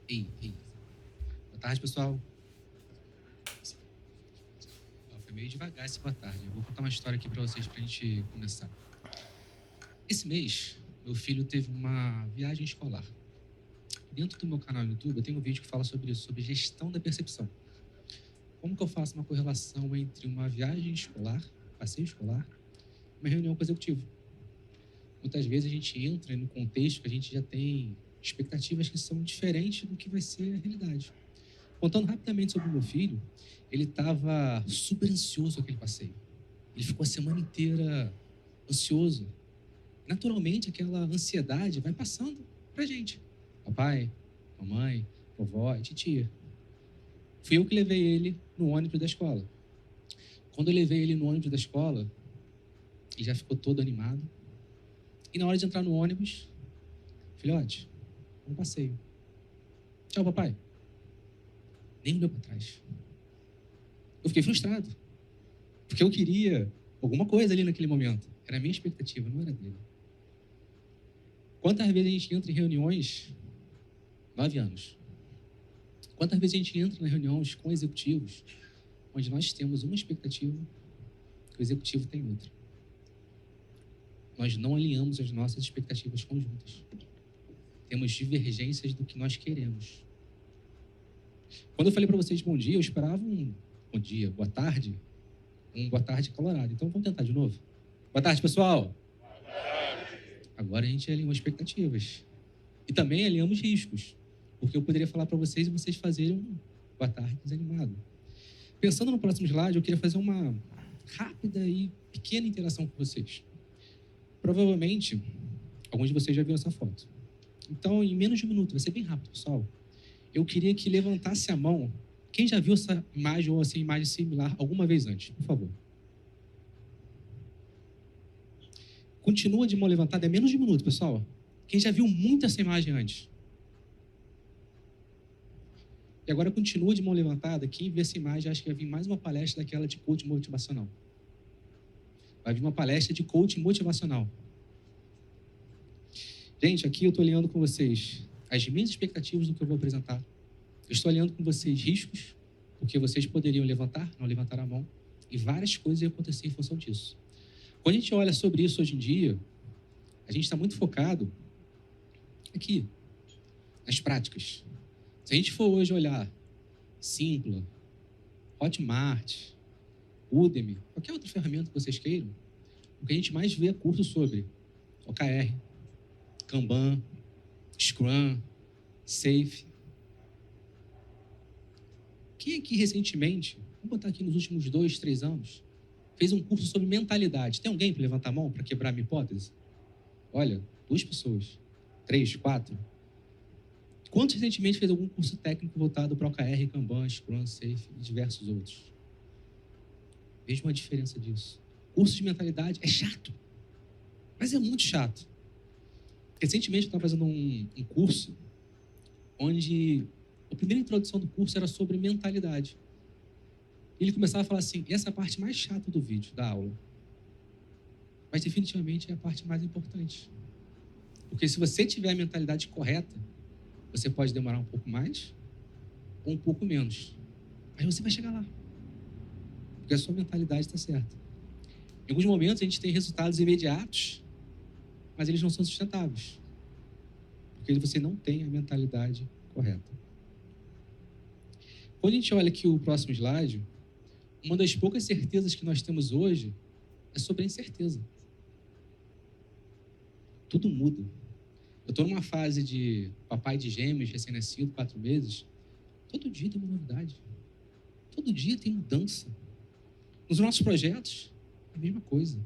Ei. Boa tarde, pessoal. Foi meio devagar esse boa tarde. Eu vou contar uma história aqui para vocês para a gente começar. Esse mês, meu filho teve uma viagem escolar. Dentro do meu canal no YouTube, eu tenho um vídeo que fala sobre isso, sobre gestão da percepção. Como que eu faço uma correlação entre uma viagem escolar, passeio escolar, e uma reunião com o executivo? Muitas vezes a gente entra no contexto que a gente já tem expectativas que são diferentes do que vai ser a realidade. Contando rapidamente sobre o meu filho, ele estava super ansioso com aquele passeio. Ele ficou a semana inteira ansioso. Naturalmente, aquela ansiedade vai passando pra gente. Papai, mamãe, vovó e titia. Fui eu que levei ele no ônibus da escola. Quando eu levei ele no ônibus da escola, ele já ficou todo animado. E na hora de entrar no ônibus, filhote, um passeio. Tchau, papai. Nem olhou para trás. Eu fiquei frustrado. Porque eu queria alguma coisa ali naquele momento. Era a minha expectativa, não era dele. Quantas vezes a gente entra em reuniões, 9 anos. Quantas vezes a gente entra em reuniões com executivos, onde nós temos uma expectativa, que o executivo tem outra. Nós não alinhamos as nossas expectativas conjuntas. Temos divergências do que nós queremos. Quando eu falei para vocês bom dia, eu esperava um bom dia, boa tarde, um boa tarde colorado. Então vamos tentar de novo. Boa tarde, pessoal. Boa tarde. Agora a gente alinhou expectativas. E também alinhamos riscos. Porque eu poderia falar para vocês e vocês fazerem um boa tarde desanimado. Pensando no próximo slide, eu queria fazer uma rápida e pequena interação com vocês. Provavelmente, alguns de vocês já viram essa foto. Então, em menos de um minuto, vai ser bem rápido, pessoal. Eu queria que levantasse a mão. Quem já viu essa imagem ou essa imagem similar alguma vez antes? Por favor. Continua de mão levantada, é menos de um minuto, pessoal. Quem já viu muito essa imagem antes? E agora continua de mão levantada. Quem vê essa imagem, acho que vai vir mais uma palestra daquela de coaching motivacional. Vai vir uma palestra de coaching motivacional. Gente, aqui eu estou alinhando com vocês as minhas expectativas do que eu vou apresentar. Eu estou alinhando com vocês riscos, porque vocês poderiam levantar, não levantar a mão, e várias coisas iam acontecer em função disso. Quando a gente olha sobre isso hoje em dia, a gente está muito focado aqui, nas práticas. Se a gente for hoje olhar Simpla, Hotmart, Udemy, qualquer outra ferramenta que vocês queiram, o que a gente mais vê é curso sobre OKR, Kanban, Scrum, Safe. Quem aqui recentemente, vamos botar aqui nos últimos 2, 3 anos, fez um curso sobre mentalidade? Tem alguém para levantar a mão para quebrar a minha hipótese? Olha, 2 pessoas, 3, 4. Quantos recentemente fez algum curso técnico voltado para OKR, Kanban, Scrum, Safe e diversos outros? Veja uma diferença disso. Curso de mentalidade é chato, mas é muito chato. Recentemente eu estava fazendo um curso onde a primeira introdução do curso era sobre mentalidade. Ele começava a falar assim, essa é a parte mais chata do vídeo, da aula. Mas definitivamente é a parte mais importante. Porque se você tiver a mentalidade correta, você pode demorar um pouco mais ou um pouco menos. Mas você vai chegar lá. Porque a sua mentalidade está certa. Em alguns momentos a gente tem resultados imediatos, mas eles não são sustentáveis. Porque você não tem a mentalidade correta. Quando a gente olha aqui o próximo slide, uma das poucas certezas que nós temos hoje é sobre a incerteza. Tudo muda. Eu estou numa fase de papai de gêmeos, recém-nascido, 4 meses. Todo dia tem uma novidade. Todo dia tem mudança. Nos nossos projetos, a mesma coisa.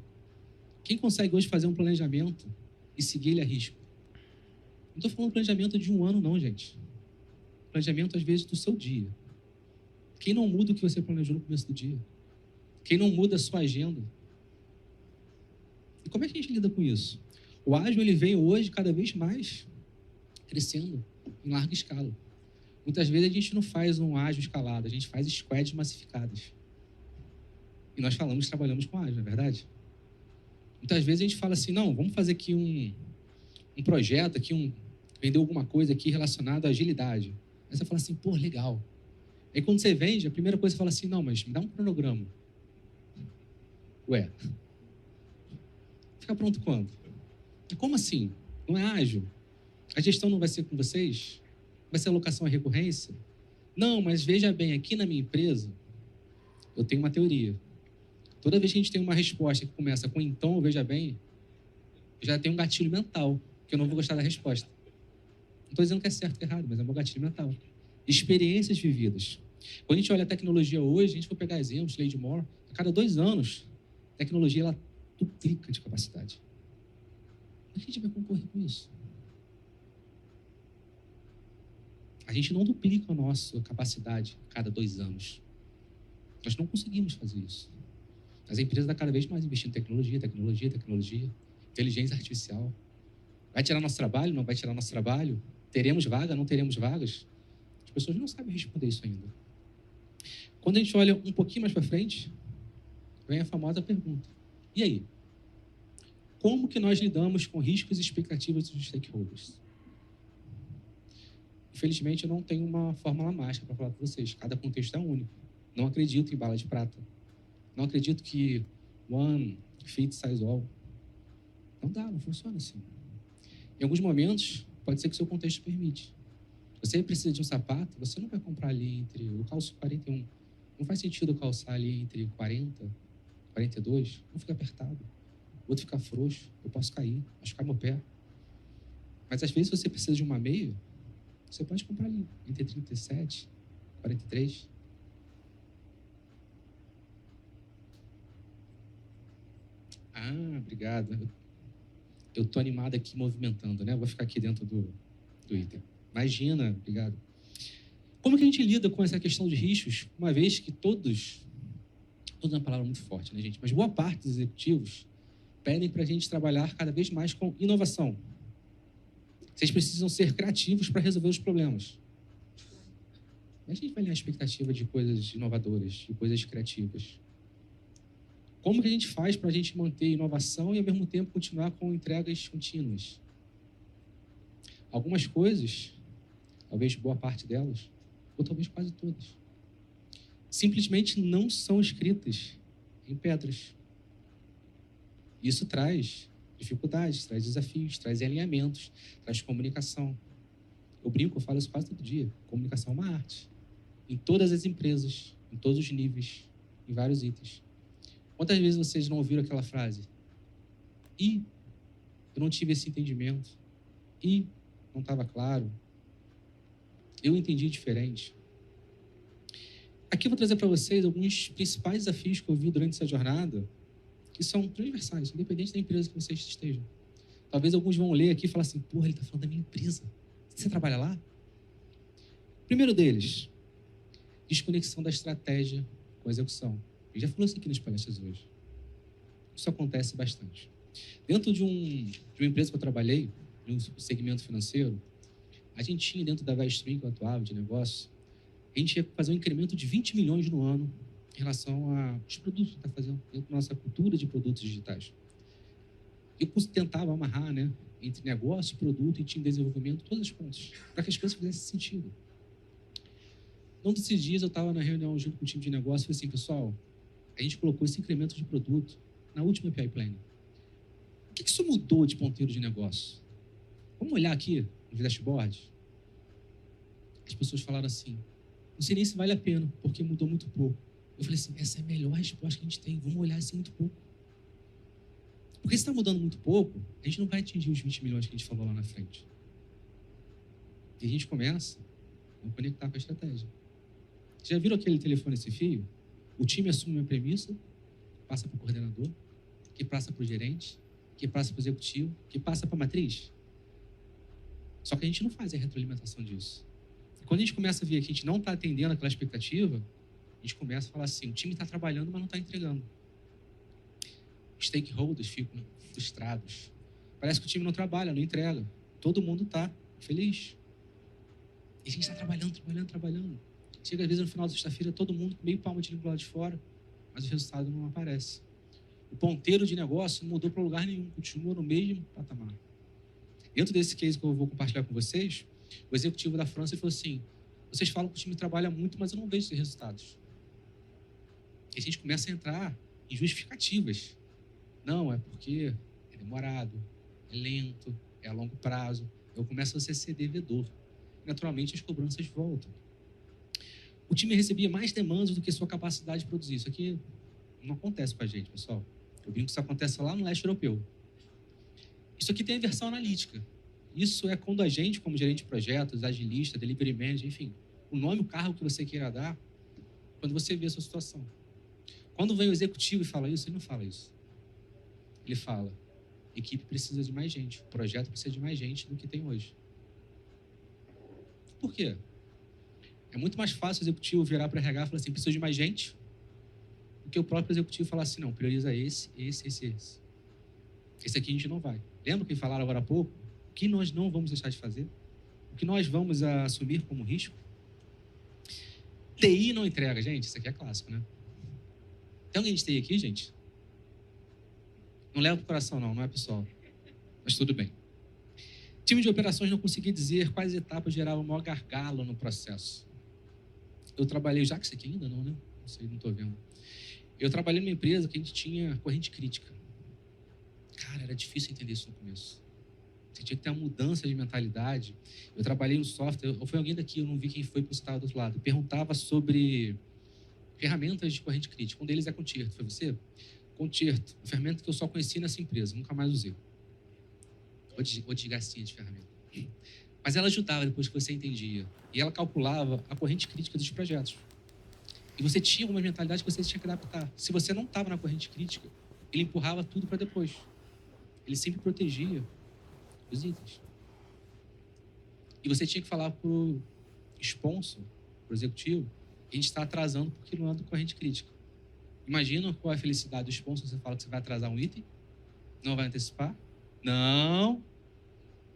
Quem consegue hoje fazer um planejamento e seguir ele a risco? Não estou falando planejamento de 1 ano, não, gente. Planejamento, às vezes, do seu dia. Quem não muda o que você planejou no começo do dia? Quem não muda a sua agenda? E como é que a gente lida com isso? O ágil, ele vem hoje cada vez mais crescendo em larga escala. Muitas vezes a gente não faz um ágil escalado, a gente faz squads massificadas. E nós trabalhamos com ágil, não é verdade? Muitas vezes a gente fala assim, não, vamos fazer aqui um projeto, vender alguma coisa aqui relacionada à agilidade. Aí você fala assim, pô, legal. Aí quando você vende, a primeira coisa você fala assim, não, mas me dá um cronograma. Ué, fica pronto quando? Como assim? Não é ágil? A gestão não vai ser com vocês? Vai ser alocação à recorrência? Não, mas veja bem, aqui na minha empresa, eu tenho uma teoria. Toda vez que a gente tem uma resposta que começa com então, veja bem, eu já tenho um gatilho mental, que eu não vou gostar da resposta. Não estou dizendo que é certo ou errado, mas é meu gatilho mental. Experiências vividas. Quando a gente olha a tecnologia hoje, a gente for pegar exemplos, Lady Moore, a cada 2 anos, a tecnologia ela duplica de capacidade. Como é que a gente vai concorrer com isso? A gente não duplica a nossa capacidade a cada 2 anos. Nós não conseguimos fazer isso. As empresas estão cada vez mais investindo em tecnologia, inteligência artificial. Vai tirar nosso trabalho? Não vai tirar nosso trabalho? Teremos vaga? Não teremos vagas? As pessoas não sabem responder isso ainda. Quando a gente olha um pouquinho mais para frente, vem a famosa pergunta. E aí? Como que nós lidamos com riscos e expectativas dos stakeholders? Infelizmente, eu não tenho uma fórmula mágica para falar para vocês. Cada contexto é único. Não acredito em bala de prata. Não acredito que one fits size all. Não dá, não funciona assim. Em alguns momentos, pode ser que o seu contexto permite. Você precisa de um sapato, você não vai comprar ali entre... Eu calço 41. Não faz sentido eu calçar ali entre 40, 42. Um fica apertado, o outro fica frouxo. Eu posso cair, machucar meu pé. Mas às vezes você precisa de uma meia, você pode comprar ali entre 37, 43. Ah, obrigado. Eu estou animado aqui movimentando, né? Eu vou ficar aqui dentro do item. Imagina, obrigado. Como que a gente lida com essa questão de riscos, uma vez que todos é uma palavra muito forte, né, gente? Mas boa parte dos executivos pedem para a gente trabalhar cada vez mais com inovação. Vocês precisam ser criativos para resolver os problemas. Mas a gente vai ler a expectativa de coisas inovadoras, de coisas criativas. Como que a gente faz para a gente manter inovação e, ao mesmo tempo, continuar com entregas contínuas? Algumas coisas, talvez boa parte delas, ou talvez quase todas, simplesmente não são escritas em pedras. Isso traz dificuldades, traz desafios, traz alinhamentos, traz comunicação. Eu brinco, eu falo isso quase todo dia. Comunicação é uma arte. Em todas as empresas, em todos os níveis, em vários itens. Quantas vezes vocês não ouviram aquela frase? Eu não tive esse entendimento. Não estava claro. Eu entendi diferente. Aqui eu vou trazer para vocês alguns principais desafios que eu vi durante essa jornada, que são transversais, independente da empresa que vocês estejam. Talvez alguns vão ler aqui e falar assim, porra, ele está falando da minha empresa. Você trabalha lá? Primeiro deles, desconexão da estratégia com a execução. A gente já falou isso aqui nas palestras hoje. Isso acontece bastante. Dentro de uma empresa que eu trabalhei, de um segmento financeiro, a gente tinha dentro da Vestream que eu atuava, de negócio, a gente ia fazer um incremento de 20 milhões no ano em relação aos produtos que está fazendo dentro da nossa cultura de produtos digitais. Eu tentava amarrar, né, entre negócio, produto e time de desenvolvimento, todas as pontas, para que as coisas fizessem sentido. Num desses dias, eu estava na reunião junto com o time de negócio e falei assim, pessoal, a gente colocou esse incremento de produto na última API Planning. O que isso mudou de ponteiro de negócio? Vamos olhar aqui nos dashboards? As pessoas falaram assim, não sei nem se vale a pena, porque mudou muito pouco. Eu falei assim, essa é a melhor resposta que a gente tem, vamos olhar assim muito pouco. Porque se está mudando muito pouco, a gente não vai atingir os 20 milhões que a gente falou lá na frente. E a gente começa a conectar com a estratégia. Já viram aquele telefone sem fio? O time assume uma premissa, passa para o coordenador, que passa para o gerente, que passa para o executivo, que passa para a matriz. Só que a gente não faz a retroalimentação disso. E quando a gente começa a ver que a gente não está atendendo aquela expectativa, a gente começa a falar assim, o time está trabalhando, mas não está entregando. Stakeholders ficam frustrados. Parece que o time não trabalha, não entrega. Todo mundo está feliz. E a gente está trabalhando. Chega às vezes no final da sexta-feira, todo mundo com meio palmo de língua lá de fora, mas o resultado não aparece. O ponteiro de negócio não mudou para lugar nenhum, continua no mesmo patamar. Dentro desse case que eu vou compartilhar com vocês, o executivo da França falou assim, Vocês falam que o time trabalha muito, mas eu não vejo esses resultados. E a gente começa a entrar em justificativas. Não, é porque é demorado, é lento, é a longo prazo. Eu começo a ser devedor. Naturalmente, as cobranças voltam. O time recebia mais demandas do que sua capacidade de produzir. Isso aqui não acontece com a gente, pessoal. Eu brinco que isso acontece lá no leste europeu. Isso aqui tem a versão analítica. Isso é quando a gente, como gerente de projetos, agilista, delivery manager, enfim, o nome, o cargo que você queira dar, quando você vê a sua situação. Quando vem o executivo e fala isso, ele não fala isso. Ele fala, equipe precisa de mais gente, o projeto precisa de mais gente do que tem hoje. Por quê? É muito mais fácil o executivo virar para RH e falar assim, precisa de mais gente, do que o próprio executivo falar assim, não, prioriza esse. Esse aqui a gente não vai. Lembra que falaram agora há pouco? O que nós não vamos deixar de fazer? O que nós vamos assumir como risco? TI não entrega, gente, isso aqui é clássico, né? Tem alguém de TI aqui, gente? Não leva pro coração não é pessoal? Mas tudo bem. Time de operações não conseguia dizer quais etapas geravam o maior gargalo no processo. Eu trabalhei, já que isso aqui ainda não, né? Não sei, não estou vendo. Eu trabalhei numa empresa que a gente tinha corrente crítica. Cara, era difícil entender isso no começo. Você tinha que ter uma mudança de mentalidade. Eu trabalhei no software, ou foi alguém daqui, eu não vi quem foi, porque você estava do outro lado. Perguntava sobre ferramentas de corrente crítica. Um deles é Concerto. Foi você? Concerto, uma ferramenta que eu só conheci nessa empresa, nunca mais usei. Ou desgastinha de ferramenta. Mas ela ajudava depois que você entendia. E ela calculava a corrente crítica dos projetos. E você tinha uma mentalidade que você tinha que adaptar. Se você não estava na corrente crítica, ele empurrava tudo para depois. Ele sempre protegia os itens. E você tinha que falar para o sponsor, para o executivo, que a gente está atrasando porque não anda com corrente crítica. Imagina qual é a felicidade do sponsor, você fala que você vai atrasar um item, não vai antecipar, não.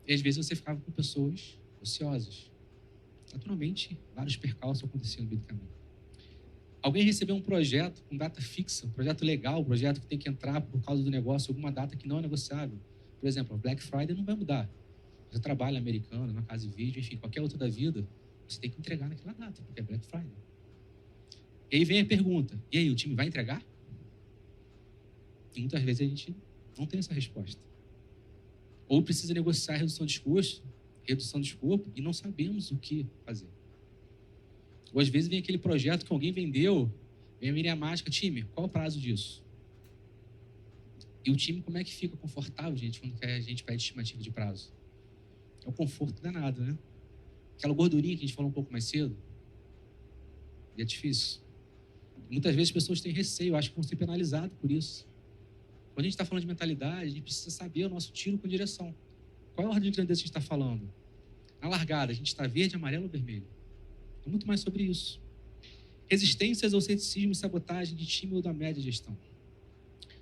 E às vezes você ficava com pessoas ociosas. Naturalmente, vários percalços aconteciam no meio do caminho. Alguém recebeu um projeto com data fixa, um projeto legal, um projeto que tem que entrar por causa do negócio, alguma data que não é negociável. Por exemplo, a Black Friday não vai mudar. Você trabalha americano, na casa de vídeo, enfim, qualquer outra da vida, você tem que entregar naquela data, porque é Black Friday. E aí vem a pergunta, e aí, o time vai entregar? E muitas vezes a gente não tem essa resposta. Ou precisa negociar a redução de esforço, redução de escopo, e não sabemos o que fazer. Ou às vezes vem aquele projeto que alguém vendeu, vem a Miriam Mágica, time, qual o prazo disso? E o time como é que fica confortável, gente, quando a gente pede estimativa de prazo? É o conforto danado, né? Aquela gordurinha que a gente falou um pouco mais cedo, e é difícil. Muitas vezes as pessoas têm receio, acham que vão ser penalizadas por isso. Quando a gente está falando de mentalidade, a gente precisa saber o nosso tiro com direção. Qual é a ordem de grandeza que a gente está falando? Na largada, a gente está verde, amarelo ou vermelho? É muito mais sobre isso. Resistências ao ceticismo e sabotagem de time ou da média gestão.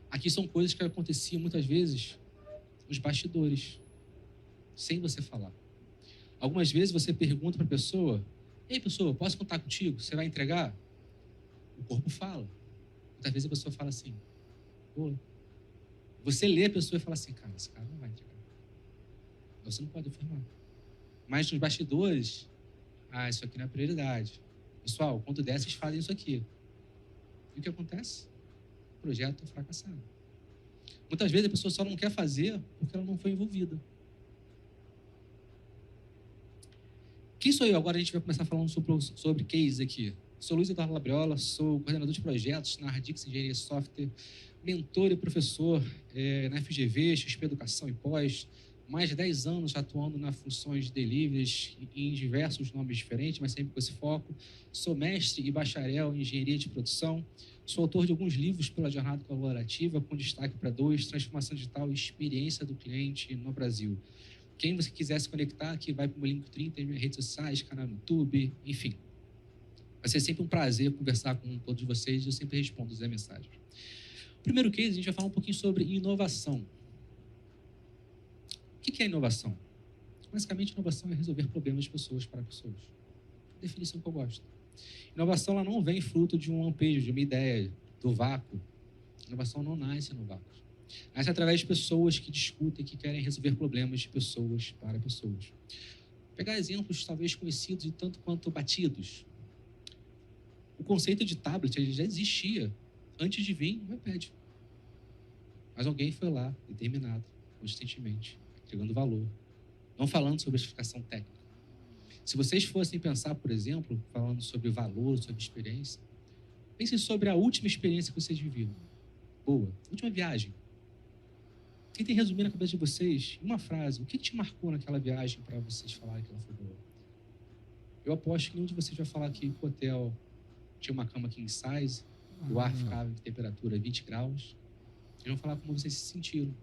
Aqui são coisas que aconteciam muitas vezes nos bastidores, sem você falar. Algumas vezes você pergunta para a pessoa, ei pessoa, posso contar contigo? Você vai entregar? O corpo fala. Muitas vezes a pessoa fala assim, pô. Você lê a pessoa e fala assim, cara, esse cara não vai entregar. Você não pode afirmar. Mas nos bastidores, isso aqui não é prioridade. Pessoal, quando der, vocês fazem isso aqui. E o que acontece? O projeto é fracassado. Muitas vezes a pessoa só não quer fazer porque ela não foi envolvida. Quem sou eu? Agora a gente vai começar falando sobre case aqui. Sou Luiz Eduardo Labriola, sou coordenador de projetos na Radix Engenharia e Software, mentor e professor na FGV, XP Educação e Pós, mais de 10 anos atuando nas funções de deliveries em diversos nomes diferentes, mas sempre com esse foco. Sou mestre e bacharel em engenharia de produção, sou autor de alguns livros pela jornada colaborativa, com destaque para 2, Transformação Digital e Experiência do Cliente no Brasil. Quem você quiser se conectar aqui, vai para o meu link 30, minhas redes sociais, canal no YouTube, enfim. Vai ser sempre um prazer conversar com todos vocês e eu sempre respondo as mensagens. Primeiro case, a gente vai falar um pouquinho sobre inovação. O que é inovação? Basicamente, inovação é resolver problemas de pessoas para pessoas. Definição que eu gosto. Inovação ela não vem fruto de um lampejo, de uma ideia, do vácuo. Inovação não nasce no vácuo. Nasce através de pessoas que discutem, que querem resolver problemas de pessoas para pessoas. Pegar exemplos talvez conhecidos e tanto quanto batidos. O conceito de tablet ele já existia antes de vir o iPad. Mas alguém foi lá, determinado, consistentemente, entregando valor, não falando sobre a especificação técnica. Se vocês fossem pensar, por exemplo, falando sobre valor, sobre experiência, pensem sobre a última experiência que vocês viveram. Boa. Última viagem. Tentem resumir na cabeça de vocês, em uma frase, o que te marcou naquela viagem para vocês falarem que ela foi boa? Eu aposto que nenhum de vocês vai falar que o hotel tinha uma cama king size, o ar ficava em temperatura 20 graus. Eles vão falar como vocês se sentiram.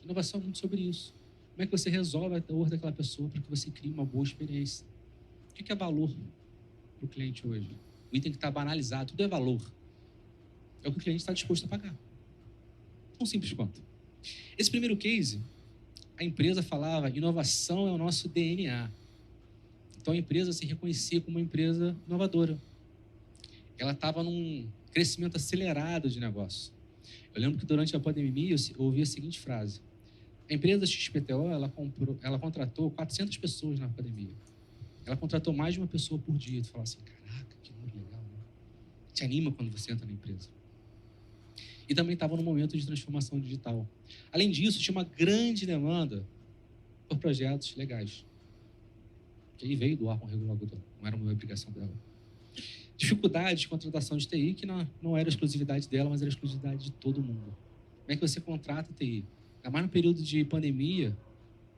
Inovação é muito sobre isso. Como é que você resolve a dor daquela pessoa para que você crie uma boa experiência? O que é valor para o cliente hoje? O item que está banalizado, tudo é valor. É o que o cliente está disposto a pagar. Tão simples quanto. Esse primeiro case, a empresa falava, inovação é o nosso DNA. Então a empresa se reconhecia como uma empresa inovadora. Ela estava num crescimento acelerado de negócio. Eu lembro que durante a pandemia eu ouvi a seguinte frase. A empresa XPTO, ela contratou 400 pessoas na pandemia. Ela contratou mais de uma pessoa por dia. Tu fala assim, caraca, que número legal, né? Te anima quando você entra na empresa. E também estava num momento de transformação digital. Além disso, tinha uma grande demanda por projetos legais. Que aí veio do órgão regulador, não era uma obrigação dela. Dificuldade de contratação de TI, que não era exclusividade dela, mas era exclusividade de todo mundo. Como é que você contrata TI? Ainda mais no período de pandemia,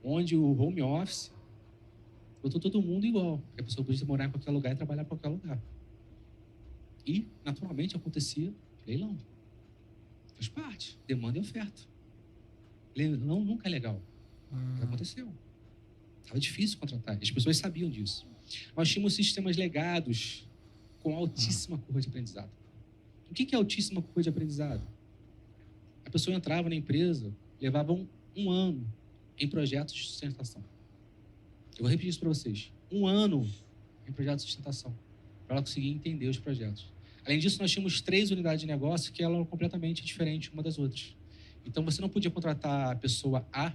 onde o home office botou todo mundo igual. Porque a pessoa podia morar em qualquer lugar e trabalhar em qualquer lugar. E, naturalmente, acontecia leilão. Faz parte, demanda e oferta. Leilão nunca é legal. Mas aconteceu. Estava difícil contratar. As pessoas sabiam disso. Nós tínhamos sistemas legados com altíssima curva de aprendizado. O que é altíssima curva de aprendizado? A pessoa entrava na empresa, levava um ano em projetos de sustentação. Eu vou repetir isso para vocês. 1 ano em projetos de sustentação, para ela conseguir entender os projetos. Além disso, nós tínhamos 3 unidades de negócio que eram completamente diferentes uma das outras. Então, você não podia contratar a pessoa A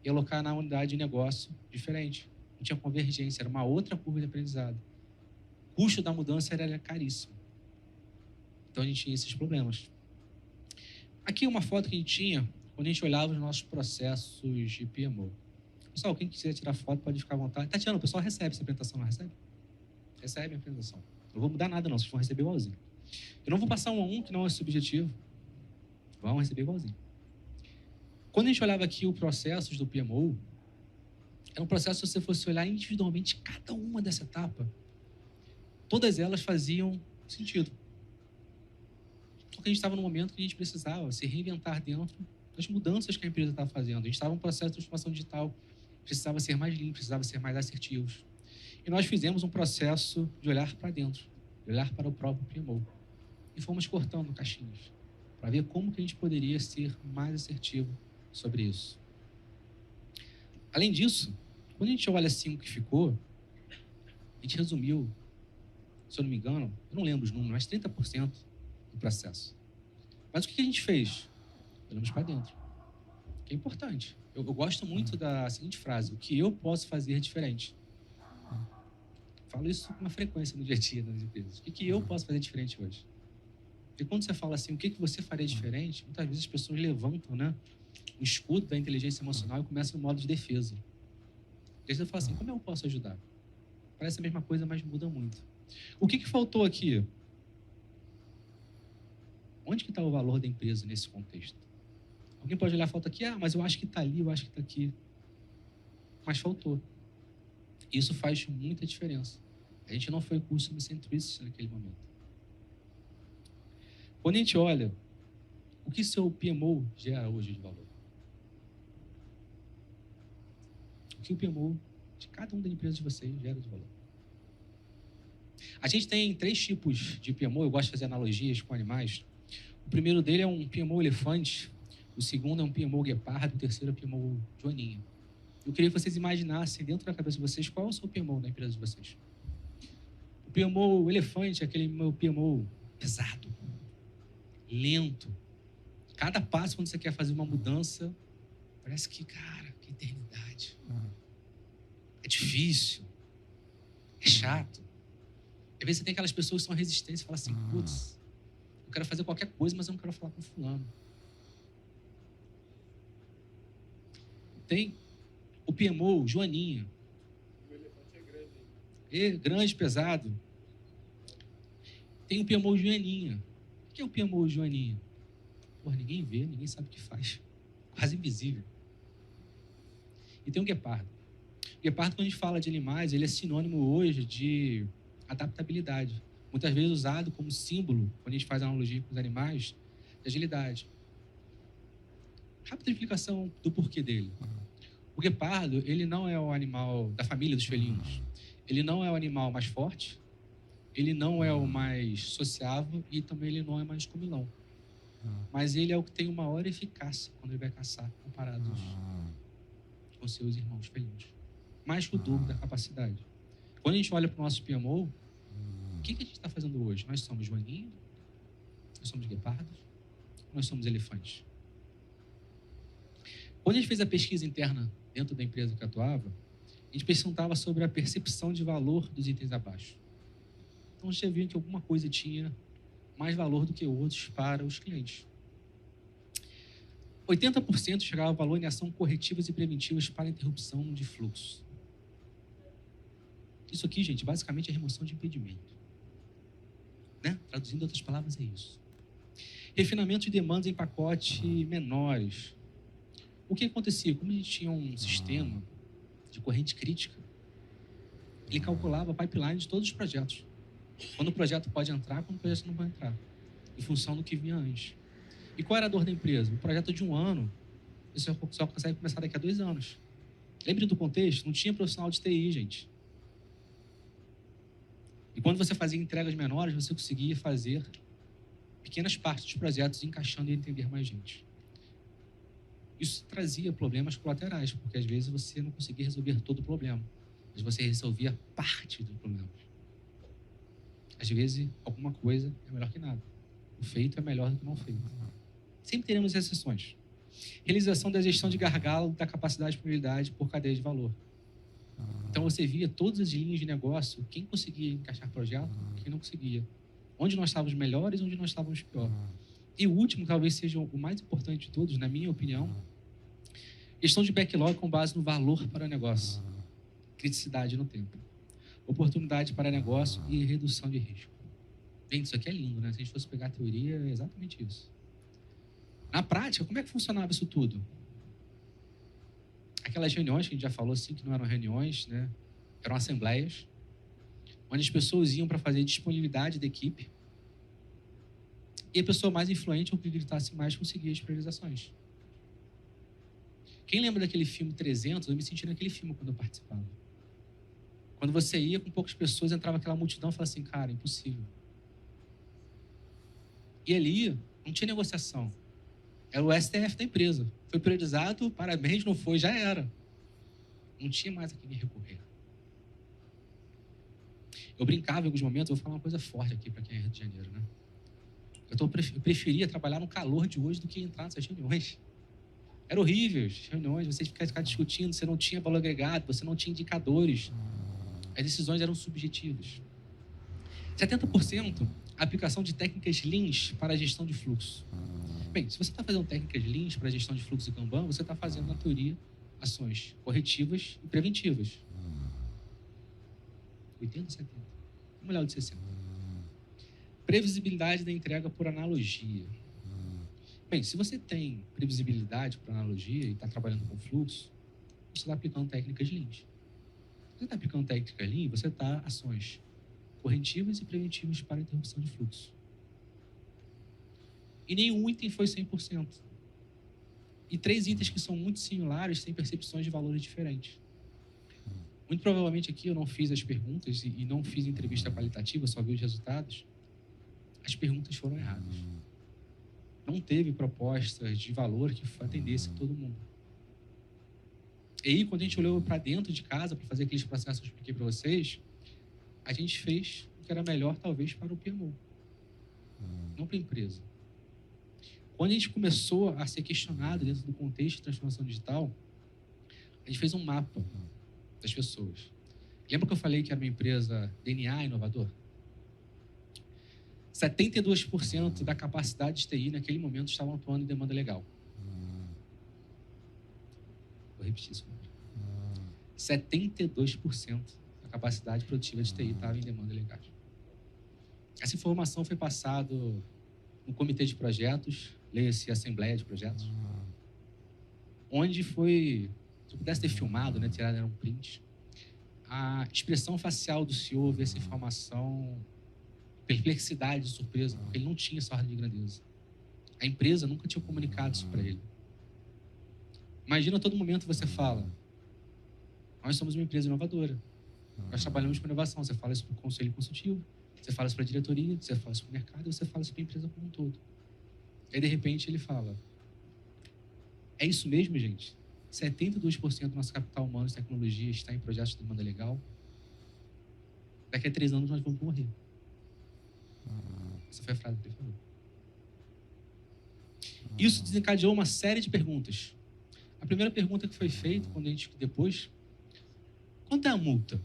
e alocar na unidade de negócio diferente. Não tinha convergência, era uma outra curva de aprendizado. O custo da mudança era caríssimo. Então, a gente tinha esses problemas. Aqui é uma foto que a gente tinha quando a gente olhava os nossos processos de PMO. Pessoal, quem quiser tirar foto pode ficar à vontade. Tatiana, o pessoal recebe essa apresentação, não recebe? Recebe a apresentação. Não vou mudar nada não, vocês vão receber igualzinho. Eu não vou passar 1 a 1, que não é esse o objetivo. Vão receber igualzinho. Quando a gente olhava aqui os processos do PMO, era um processo, se você fosse olhar individualmente cada uma dessa etapa, todas elas faziam sentido. Só que a gente estava num momento que a gente precisava se reinventar dentro das mudanças que a empresa estava fazendo. A gente estava em um processo de transformação digital, precisava ser mais limpo, precisava ser mais assertivos. E nós fizemos um processo de olhar para dentro, de olhar para o próprio PMO. E fomos cortando caixinhas, para ver como que a gente poderia ser mais assertivo sobre isso. Além disso, quando a gente olha assim o que ficou, a gente resumiu, se eu não me engano, eu não lembro os números, mas 30% do processo. Mas o que a gente fez? Olhamos para dentro. Que é importante. Eu gosto muito da seguinte frase: o que eu posso fazer diferente? Falo isso com uma frequência no dia a dia nas empresas. O que eu posso fazer diferente hoje? E quando você fala assim, o que você faria diferente, muitas vezes as pessoas levantam, né, o escudo da inteligência emocional e começam no modo de defesa. E aí você fala assim, como eu posso ajudar? Parece a mesma coisa, mas muda muito. O que faltou aqui? Onde que está o valor da empresa nesse contexto? Alguém pode olhar a foto aqui, mas eu acho que está ali, eu acho que está aqui. Mas faltou. Isso faz muita diferença. A gente não foi customer centricity naquele momento. Quando a gente olha, o que seu PMO gera hoje de valor? O que o PMO de cada uma das empresas de vocês gera de valor? A gente tem 3 tipos de PMO, eu gosto de fazer analogias com animais. O primeiro dele é um PMO elefante, o segundo é um PMO guepardo, o terceiro é um PMO joaninha. Eu queria que vocês imaginassem dentro da cabeça de vocês qual é o seu PMO na empresa de vocês. O PMO elefante é aquele meu PMO pesado, lento. Cada passo, quando você quer fazer uma mudança, parece que, cara, que eternidade. é difícil, é chato. Às vezes você tem aquelas pessoas que são resistentes e falam assim, putz, eu quero fazer qualquer coisa, mas eu não quero falar com fulano. Tem o PMO, Joaninha. O elefante é grande. Grande, pesado. Tem o PMO Joaninha. O que é o PMO Joaninha? Porra, ninguém vê, ninguém sabe o que faz. Quase invisível. E tem o Guepardo. O Guepardo, quando a gente fala de animais, ele é sinônimo hoje de adaptabilidade. Muitas vezes usado como símbolo, quando a gente faz analogia com os animais, de agilidade. Rápida explicação do porquê dele. O guepardo, ele não é o animal da família dos felinos. Ele não é o animal mais forte, ele não é o mais sociável e também ele não é mais comilão. Mas ele é o que tem uma maior eficácia quando ele vai caçar, comparados com seus irmãos felinos. Mais que o dobro da capacidade. Quando a gente olha para o nosso PMO, o que a gente está fazendo hoje? Nós somos joaninha, nós somos guepardos, nós somos elefantes. Quando a gente fez a pesquisa interna dentro da empresa que atuava, a gente perguntava sobre a percepção de valor dos itens abaixo. Então, a gente via que alguma coisa tinha mais valor do que outros para os clientes. 80% chegava ao valor em ação corretivas e preventivas para interrupção de fluxo. Isso aqui, gente, basicamente é remoção de impedimento. Né? Traduzindo em outras palavras, é isso. Refinamento de demandas em pacotes menores. O que acontecia? Como a gente tinha um sistema de corrente crítica, ele calculava a pipeline de todos os projetos. Quando o projeto pode entrar, quando o projeto não vai entrar. Em função do que vinha antes. E qual era a dor da empresa? O projeto de 1 ano, você só consegue começar daqui a 2 anos. Lembre do contexto, não tinha profissional de TI, gente. E quando você fazia entregas menores, você conseguia fazer pequenas partes dos projetos encaixando e entender mais gente. Isso trazia problemas colaterais, porque às vezes você não conseguia resolver todo o problema, mas você resolvia parte do problema. Às vezes, alguma coisa é melhor que nada. O feito é melhor do que o não feito. Sempre teremos exceções. Realização da gestão de gargalo da capacidade de prioridade por cadeia de valor. Então, você via todas as linhas de negócio, quem conseguia encaixar projeto, quem não conseguia. Onde nós estávamos melhores, onde nós estávamos pior. E o último, talvez seja o mais importante de todos, na minha opinião, gestão de backlog com base no valor para o negócio. Criticidade no tempo. Oportunidade para negócio e redução de risco. Gente, isso aqui é lindo, né? Se a gente fosse pegar a teoria, é exatamente isso. Na prática, como é que funcionava isso tudo? Aquelas reuniões que a gente já falou assim, que não eram reuniões, né? Eram assembleias, onde as pessoas iam para fazer disponibilidade da equipe e a pessoa mais influente ou que gritasse mais conseguia as priorizações. Quem lembra daquele filme 300? Eu me senti naquele filme quando eu participava. Quando você ia com poucas pessoas, entrava aquela multidão e falava assim, cara, impossível. E ali não tinha negociação. Era o STF da empresa. Foi priorizado, parabéns, não foi, já era. Não tinha mais a quem recorrer. Eu brincava em alguns momentos, eu vou falar uma coisa forte aqui para quem é Rio de Janeiro, né? Eu preferia trabalhar no calor de hoje do que entrar nessas reuniões. Eram horríveis as reuniões, você ficar discutindo, você não tinha valor agregado, você não tinha indicadores. As decisões eram subjetivas. 70% a aplicação de técnicas Leans para a gestão de fluxo. Bem, se você está fazendo técnicas Leans para a gestão de fluxo e Kanban, você está fazendo, na teoria, ações corretivas e preventivas. 80, 70. Vamos olhar o de 60. Previsibilidade da entrega por analogia. Bem, se você tem previsibilidade por analogia e está trabalhando com fluxo, você está aplicando técnicas Lean. Se você está aplicando técnicas Lean, você está ações corretivas e preventivas para interrupção de fluxo. E nenhum item foi 100%. E 3 itens que são muito similares têm percepções de valores diferentes. Muito provavelmente aqui eu não fiz as perguntas e não fiz entrevista qualitativa, só vi os resultados. As perguntas foram erradas. Não teve propostas de valor que atendesse todo mundo. E aí, quando a gente olhou para dentro de casa para fazer aqueles processos que eu expliquei para vocês, a gente fez o que era melhor, talvez, para o PMO, não para a empresa. Quando a gente começou a ser questionado dentro do contexto de transformação digital, a gente fez um mapa das pessoas. Lembra que eu falei que era uma empresa DNA inovador? 72% da capacidade de TI naquele momento estavam atuando em demanda legal. Vou repetir isso. 72% da capacidade produtiva de TI estava em demanda legal. Essa informação foi passada no comitê de projetos, leia-se Assembleia de Projetos, onde foi, se eu pudesse ter filmado, né, tirado um print, a expressão facial do CEO ver essa informação, perplexidade e surpresa, porque ele não tinha essa ordem de grandeza. A empresa nunca tinha comunicado isso para ele. Imagina, a todo momento você fala, nós somos uma empresa inovadora, nós trabalhamos com inovação. Você fala isso para o conselho consultivo, você fala isso para a diretoria, você fala isso para o mercado, você fala isso para a empresa como um todo. Aí, de repente, ele fala, é isso mesmo, gente? 72% do nosso capital humano de tecnologia está em projetos de demanda legal. Daqui a 3 anos nós vamos morrer. Essa foi a frase que ele falou. Isso desencadeou uma série de perguntas. A primeira pergunta que foi feita, quando a gente depois, quanto é a multa?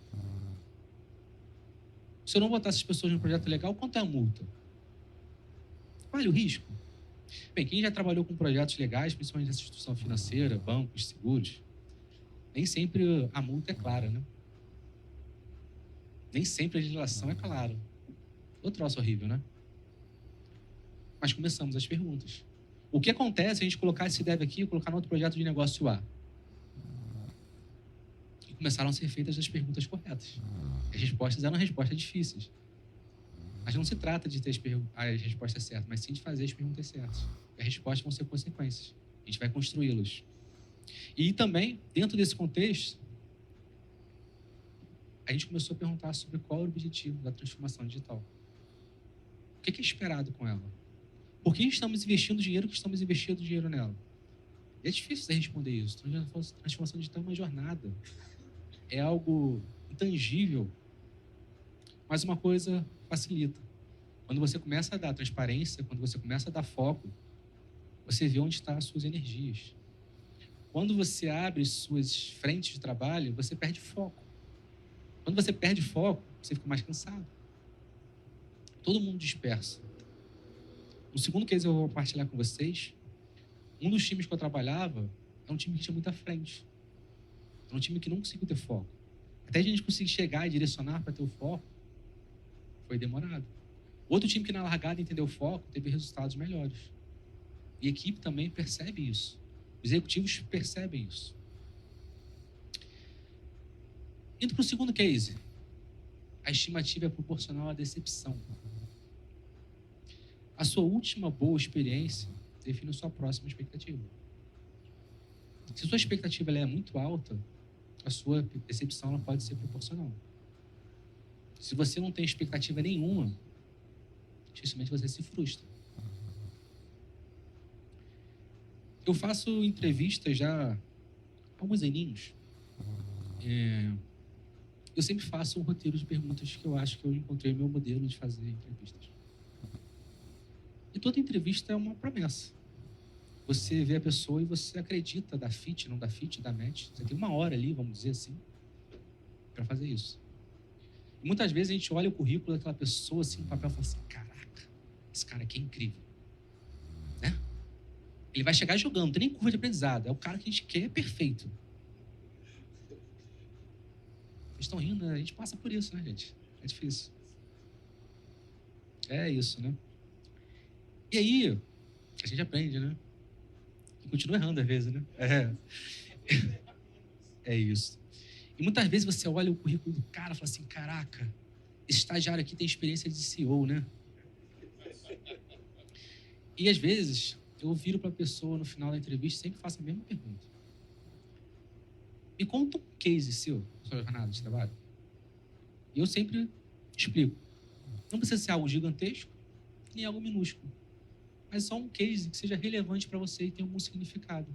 Se eu não botar essas pessoas no projeto legal, quanto é a multa? Vale o risco? Bem, quem já trabalhou com projetos legais, principalmente nessa instituição financeira, bancos, seguros, nem sempre a multa é clara, né? Nem sempre a legislação é clara. Outro troço horrível, né? Mas começamos as perguntas. O que acontece se a gente colocar esse dev aqui e colocar no outro projeto de negócio A? E começaram a ser feitas as perguntas corretas. As respostas eram respostas difíceis. Mas não se trata de ter as respostas certas, mas sim de fazer as perguntas certas. As respostas vão ser consequências. A gente vai construí-las. E também, dentro desse contexto, a gente começou a perguntar sobre qual é o objetivo da transformação digital. O que é esperado com ela? Por que estamos investindo dinheiro que estamos investindo dinheiro nela? E é difícil você responder isso. Transformação digital é uma jornada. É algo intangível. Mas uma coisa facilita. Quando você começa a dar transparência, quando você começa a dar foco, você vê onde estão as suas energias. Quando você abre suas frentes de trabalho, você perde foco. Quando você perde foco, você fica mais cansado. Todo mundo dispersa. O segundo case eu vou compartilhar com vocês. Um dos times que eu trabalhava é um time que tinha muita frente. É um time que não conseguiu ter foco. Até a gente conseguir chegar e direcionar para ter o foco, foi demorado. Outro time que na largada entendeu o foco, teve resultados melhores. E a equipe também percebe isso. Os executivos percebem isso. Indo para o segundo case. A estimativa é proporcional à decepção. A sua última boa experiência define a sua próxima expectativa. Se a sua expectativa ela é muito alta, a sua decepção ela pode ser proporcional. Se você não tem expectativa nenhuma, dificilmente você se frustra. Eu faço entrevistas já há alguns aninhos. Eu sempre faço um roteiro de perguntas que eu acho que eu encontrei o meu modelo de fazer entrevistas. E toda entrevista é uma promessa. Você vê a pessoa e você acredita, dá fit, não dá fit, dá match. Você tem 1 hora ali, vamos dizer assim, para fazer isso. E muitas vezes a gente olha o currículo daquela pessoa assim no papel e fala assim, caraca, esse cara aqui é incrível. Né? Ele vai chegar jogando, não tem nem curva de aprendizado. É o cara que a gente quer, é perfeito. Vocês estão rindo, né? A gente passa por isso, né, gente? É difícil. É isso, né? E aí, a gente aprende, né? E continua errando às vezes, né? É isso. E muitas vezes você olha o currículo do cara e fala assim, caraca, esse estagiário aqui tem experiência de CEO, né? E às vezes, eu viro para a pessoa no final da entrevista e sempre faço a mesma pergunta. Me conta um case seu, sua jornada de trabalho. E eu sempre explico. Não precisa ser algo gigantesco, nem algo minúsculo. Mas só um case que seja relevante para você e tenha algum significado.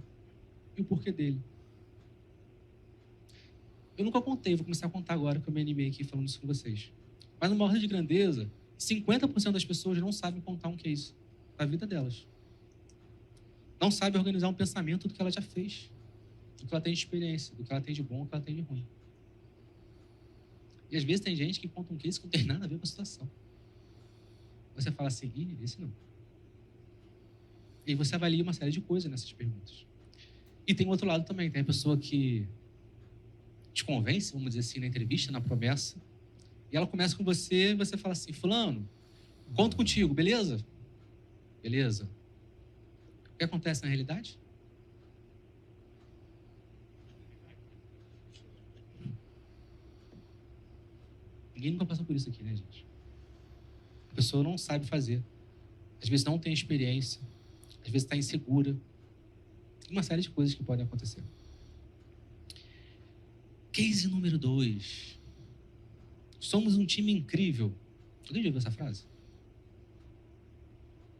E o porquê dele. Eu nunca contei, vou começar a contar agora que eu me animei aqui falando isso com vocês. Mas numa ordem de grandeza, 50% das pessoas não sabem contar um case da vida delas. Não sabem organizar um pensamento do que ela já fez, do que ela tem de experiência, do que ela tem de bom, do que ela tem de ruim. E às vezes tem gente que conta um case que não tem nada a ver com a situação. Você fala assim, esse não. E aí você avalia uma série de coisas nessas perguntas. E tem o outro lado também, tem a pessoa que te convence, vamos dizer assim, na entrevista, na promessa, e ela começa com você e você fala assim, fulano, conto contigo, beleza? Beleza. O que acontece na realidade? Ninguém nunca passou por isso aqui, né, gente? A pessoa não sabe fazer. Às vezes não tem experiência. Às vezes está insegura. Tem uma série de coisas que podem acontecer. Case número 2. Somos um time incrível. Alguém já ouviu essa frase?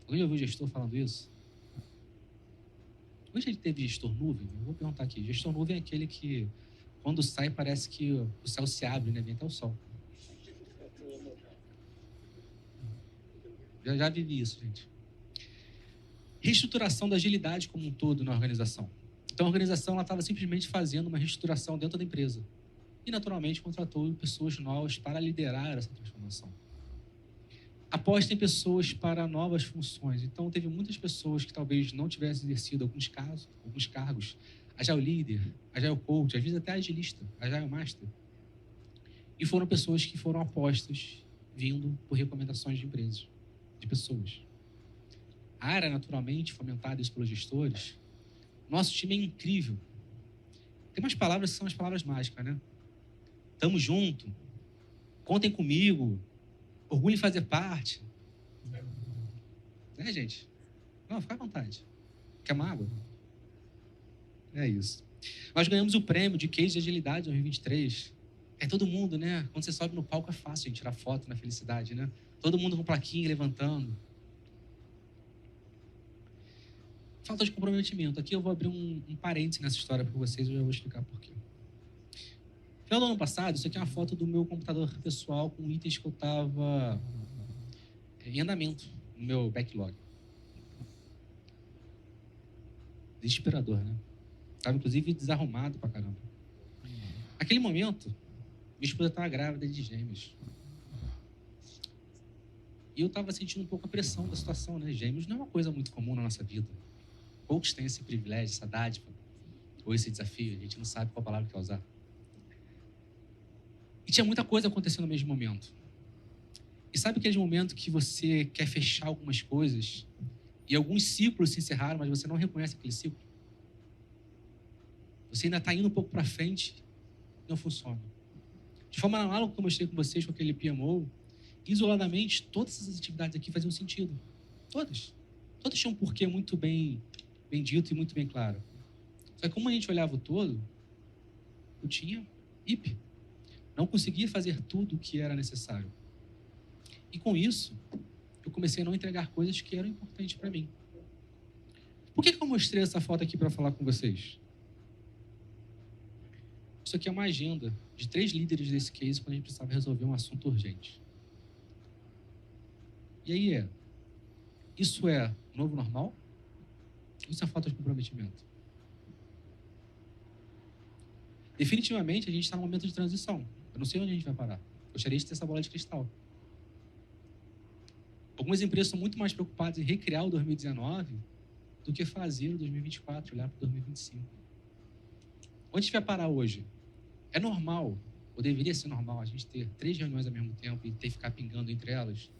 Alguém já ouviu o gestor falando isso? Hoje ele teve gestor nuvem? Eu vou perguntar aqui. Gestor nuvem é aquele que, quando sai, parece que o céu se abre, né? Vem até o sol. Já vivi isso, gente. Reestruturação da agilidade como um todo na organização. Então, a organização estava simplesmente fazendo uma reestruturação dentro da empresa. E, naturalmente, contratou pessoas novas para liderar essa transformação. Aposta em pessoas para novas funções. Então, teve muitas pessoas que talvez não tivessem exercido alguns cargos. Agile Leader, Agile Coach, às vezes até Agilista, Agile Master. E foram pessoas que foram apostas vindo por recomendações de empresas, de pessoas. A área, naturalmente, fomentada isso pelos gestores. Nosso time é incrível. Tem umas palavras que são as palavras mágicas, né? Tamo junto. Contem comigo. Orgulho em fazer parte. Né, gente? Não, fica à vontade. Quer uma água? É isso. Nós ganhamos o prêmio de Case de Agilidade 2023. É todo mundo, né? Quando você sobe no palco é fácil gente tirar foto na felicidade, né? Todo mundo com plaquinha levantando. Falta de comprometimento. Aqui eu vou abrir um parênteses nessa história para vocês, eu já vou explicar por quê. No final do ano passado, isso aqui é uma foto do meu computador pessoal com itens que eu estava em andamento no meu backlog. Desesperador, né? Estava, inclusive, desarrumado pra caramba. Naquele momento, minha esposa estava grávida de gêmeos. E eu estava sentindo um pouco a pressão da situação, né? Gêmeos não é uma coisa muito comum na nossa vida. Poucos têm esse privilégio, essa dádiva, ou esse desafio. A gente não sabe qual palavra quer usar. E tinha muita coisa acontecendo no mesmo momento. E sabe aquele momento que você quer fechar algumas coisas e alguns ciclos se encerraram, mas você não reconhece aquele ciclo? Você ainda está indo um pouco para frente e não funciona. De forma análoga que eu mostrei com vocês com aquele PMO, isoladamente, todas essas atividades aqui faziam sentido. Todas. Todas tinham um porquê muito bem dito e muito bem claro. Só que como a gente olhava o todo, eu tinha IP. Não conseguia fazer tudo o que era necessário. E com isso, eu comecei a não entregar coisas que eram importantes para mim. Por que eu mostrei essa foto aqui para falar com vocês? Isso aqui é uma agenda de 3 líderes desse case quando a gente precisava resolver um assunto urgente. E aí isso é novo normal? Ou isso é falta de comprometimento? Definitivamente, a gente está num momento de transição. Eu não sei onde a gente vai parar. Gostaria de ter essa bola de cristal. Algumas empresas são muito mais preocupadas em recriar o 2019 do que fazer o 2024, olhar para o 2025. Onde a gente vai parar hoje? É normal, ou deveria ser normal, a gente ter 3 reuniões ao mesmo tempo e ter que ficar pingando entre elas?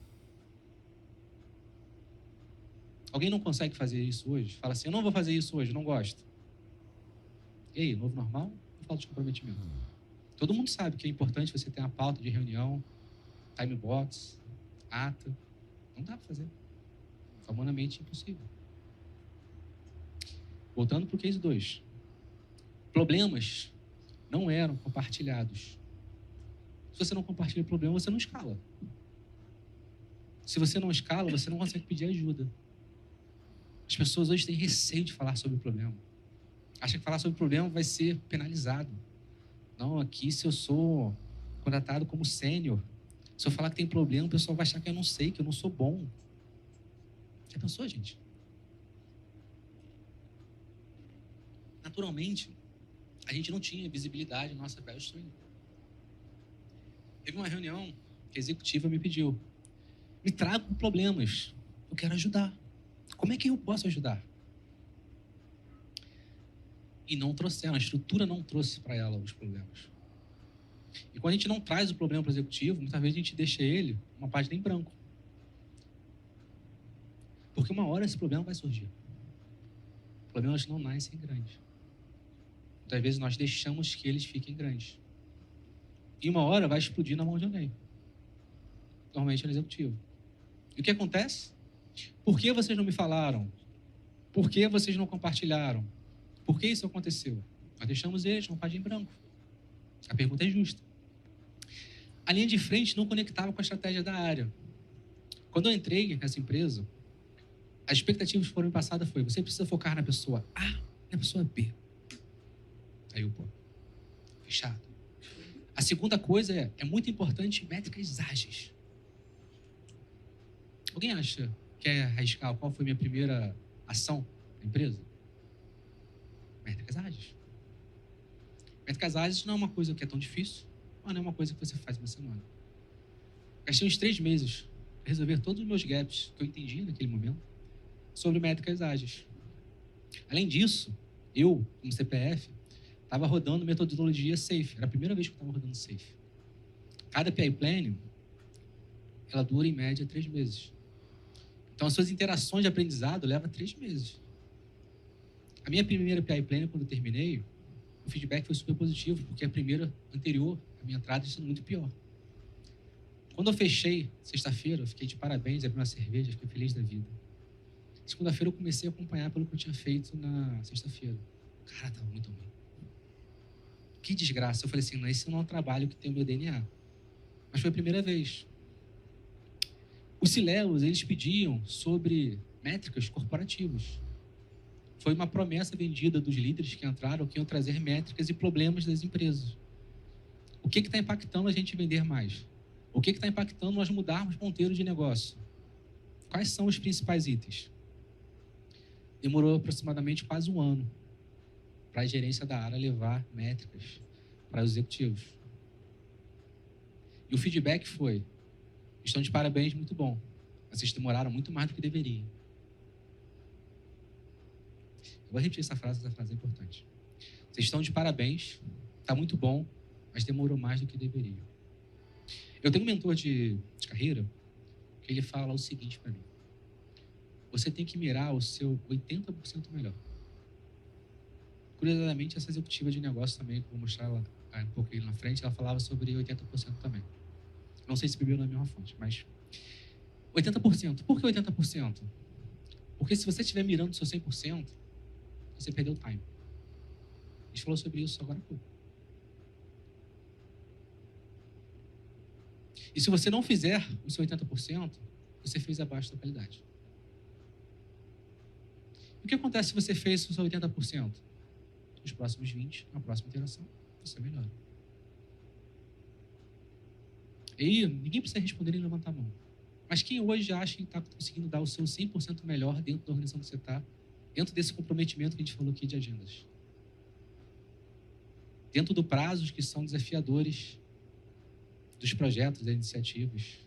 Alguém não consegue fazer isso hoje? Fala assim, eu não vou fazer isso hoje, não gosto. E aí, novo normal ou falta de comprometimento? Todo mundo sabe que é importante você ter uma pauta de reunião, time box, ata. Não dá para fazer. É humanamente impossível. Voltando para o case 2. Problemas não eram compartilhados. Se você não compartilha o problema, você não escala. Se você não escala, você não consegue pedir ajuda. As pessoas hoje têm receio de falar sobre o problema. Acham que falar sobre o problema vai ser penalizado. Não, aqui se eu sou contratado como sênior, se eu falar que tem problema, o pessoal vai achar que eu não sei, que eu não sou bom. Já pensou, gente? Naturalmente, a gente não tinha visibilidade na nossa value stream. Teve uma reunião que a executiva me pediu: me traga com problemas, eu quero ajudar. Como é que eu posso ajudar? E não trouxeram, a estrutura não trouxe para ela os problemas. E quando a gente não traz o problema para o executivo, muitas vezes a gente deixa ele uma página em branco. Porque uma hora esse problema vai surgir. Problemas não nascem grandes. Muitas vezes nós deixamos que eles fiquem grandes. E uma hora vai explodir na mão de alguém. Normalmente é no executivo. E o que acontece? Por que vocês não me falaram? Por que vocês não compartilharam? Por que isso aconteceu? Nós deixamos eles uma página em branco. A pergunta é justa. A linha de frente não conectava com a estratégia da área. Quando eu entrei nessa empresa, as expectativas que foram passadas foi: você precisa focar na pessoa A e na pessoa B. Aí eu, fechado. A segunda coisa é muito importante métricas ágeis. Alguém acha que é arriscar qual foi a minha primeira ação na empresa? Métricas ágeis. Métricas ágeis não é uma coisa que é tão difícil, mas não é uma coisa que você faz em uma semana. Gastei uns 3 meses para resolver todos os meus gaps que eu entendia naquele momento sobre métricas ágeis. Além disso, eu, como CPF, estava rodando metodologia SAFe. Era a primeira vez que eu estava rodando SAFe. Cada PI Planning, ela dura em média 3 meses. Então, as suas interações de aprendizado levam 3 meses. A minha primeira PI Planning, quando eu terminei, o feedback foi super positivo, porque a primeira anterior, a minha entrada, tinha sido muito pior. Quando eu fechei, sexta-feira, eu fiquei de parabéns, abri uma cerveja, fiquei feliz da vida. Segunda-feira eu comecei a acompanhar pelo que eu tinha feito na sexta-feira. Cara, estava muito ruim. Que desgraça. Eu falei assim: não, esse não é um trabalho que tem o meu DNA. Mas foi a primeira vez. Os C-Levels, eles pediam sobre métricas corporativas. Foi uma promessa vendida dos líderes que entraram, que iam trazer métricas e problemas das empresas. O que está impactando a gente vender mais? O que está impactando nós mudarmos ponteiros de negócio? Quais são os principais itens? Demorou aproximadamente quase 1 ano para a gerência da área levar métricas para os executivos. E o feedback foi: estão de parabéns, muito bom. Vocês demoraram muito mais do que deveriam. Eu vou repetir essa frase é importante. Vocês estão de parabéns, está muito bom, mas demorou mais do que deveria. Eu tenho um mentor de carreira que ele fala o seguinte para mim: você tem que mirar o seu 80% melhor. Curiosamente, essa executiva de negócio também, que eu vou mostrar ela um pouquinho na frente, ela falava sobre 80% também. Não sei se bebeu na mesma fonte, mas 80%. Por que 80%? Porque se você estiver mirando o seu 100%, você perdeu o time. A gente falou sobre isso agora há pouco. E se você não fizer o seu 80%, você fez abaixo da qualidade. O que acontece se você fez o seu 80%? Nos próximos 20%, na próxima interação, você melhora. E aí, ninguém precisa responder nem levantar a mão. Mas quem hoje acha que está conseguindo dar o seu 100% melhor dentro da organização que você está, dentro desse comprometimento que a gente falou aqui de agendas? Dentro do prazos que são desafiadores dos projetos, das iniciativas,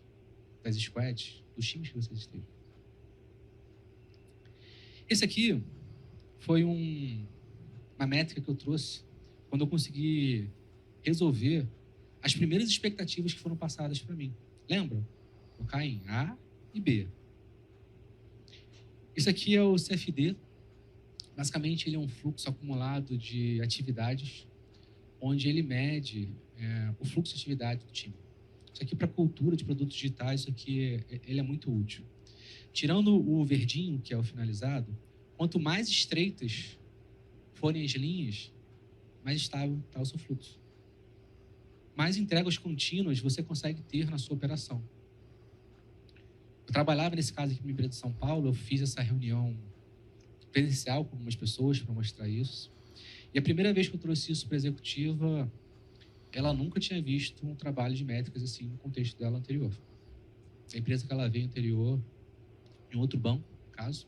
das squads, dos times que vocês estejam. Esse aqui foi uma métrica que eu trouxe quando eu consegui resolver as primeiras expectativas que foram passadas para mim. Lembra? Focar em A e B. Isso aqui é o CFD. Basicamente, ele é um fluxo acumulado de atividades, onde ele mede o fluxo de atividade do time. Isso aqui, para a cultura de produtos digitais, isso aqui ele é muito útil. Tirando o verdinho, que é o finalizado, quanto mais estreitas forem as linhas, mais estável está o seu fluxo. Mais entregas contínuas você consegue ter na sua operação. Eu trabalhava nesse caso aqui na empresa de São Paulo, eu fiz essa reunião presencial com algumas pessoas para mostrar isso. E a primeira vez que eu trouxe isso para a executiva, ela nunca tinha visto um trabalho de métricas assim no contexto dela anterior. A empresa que ela veio anterior, em outro banco, no caso,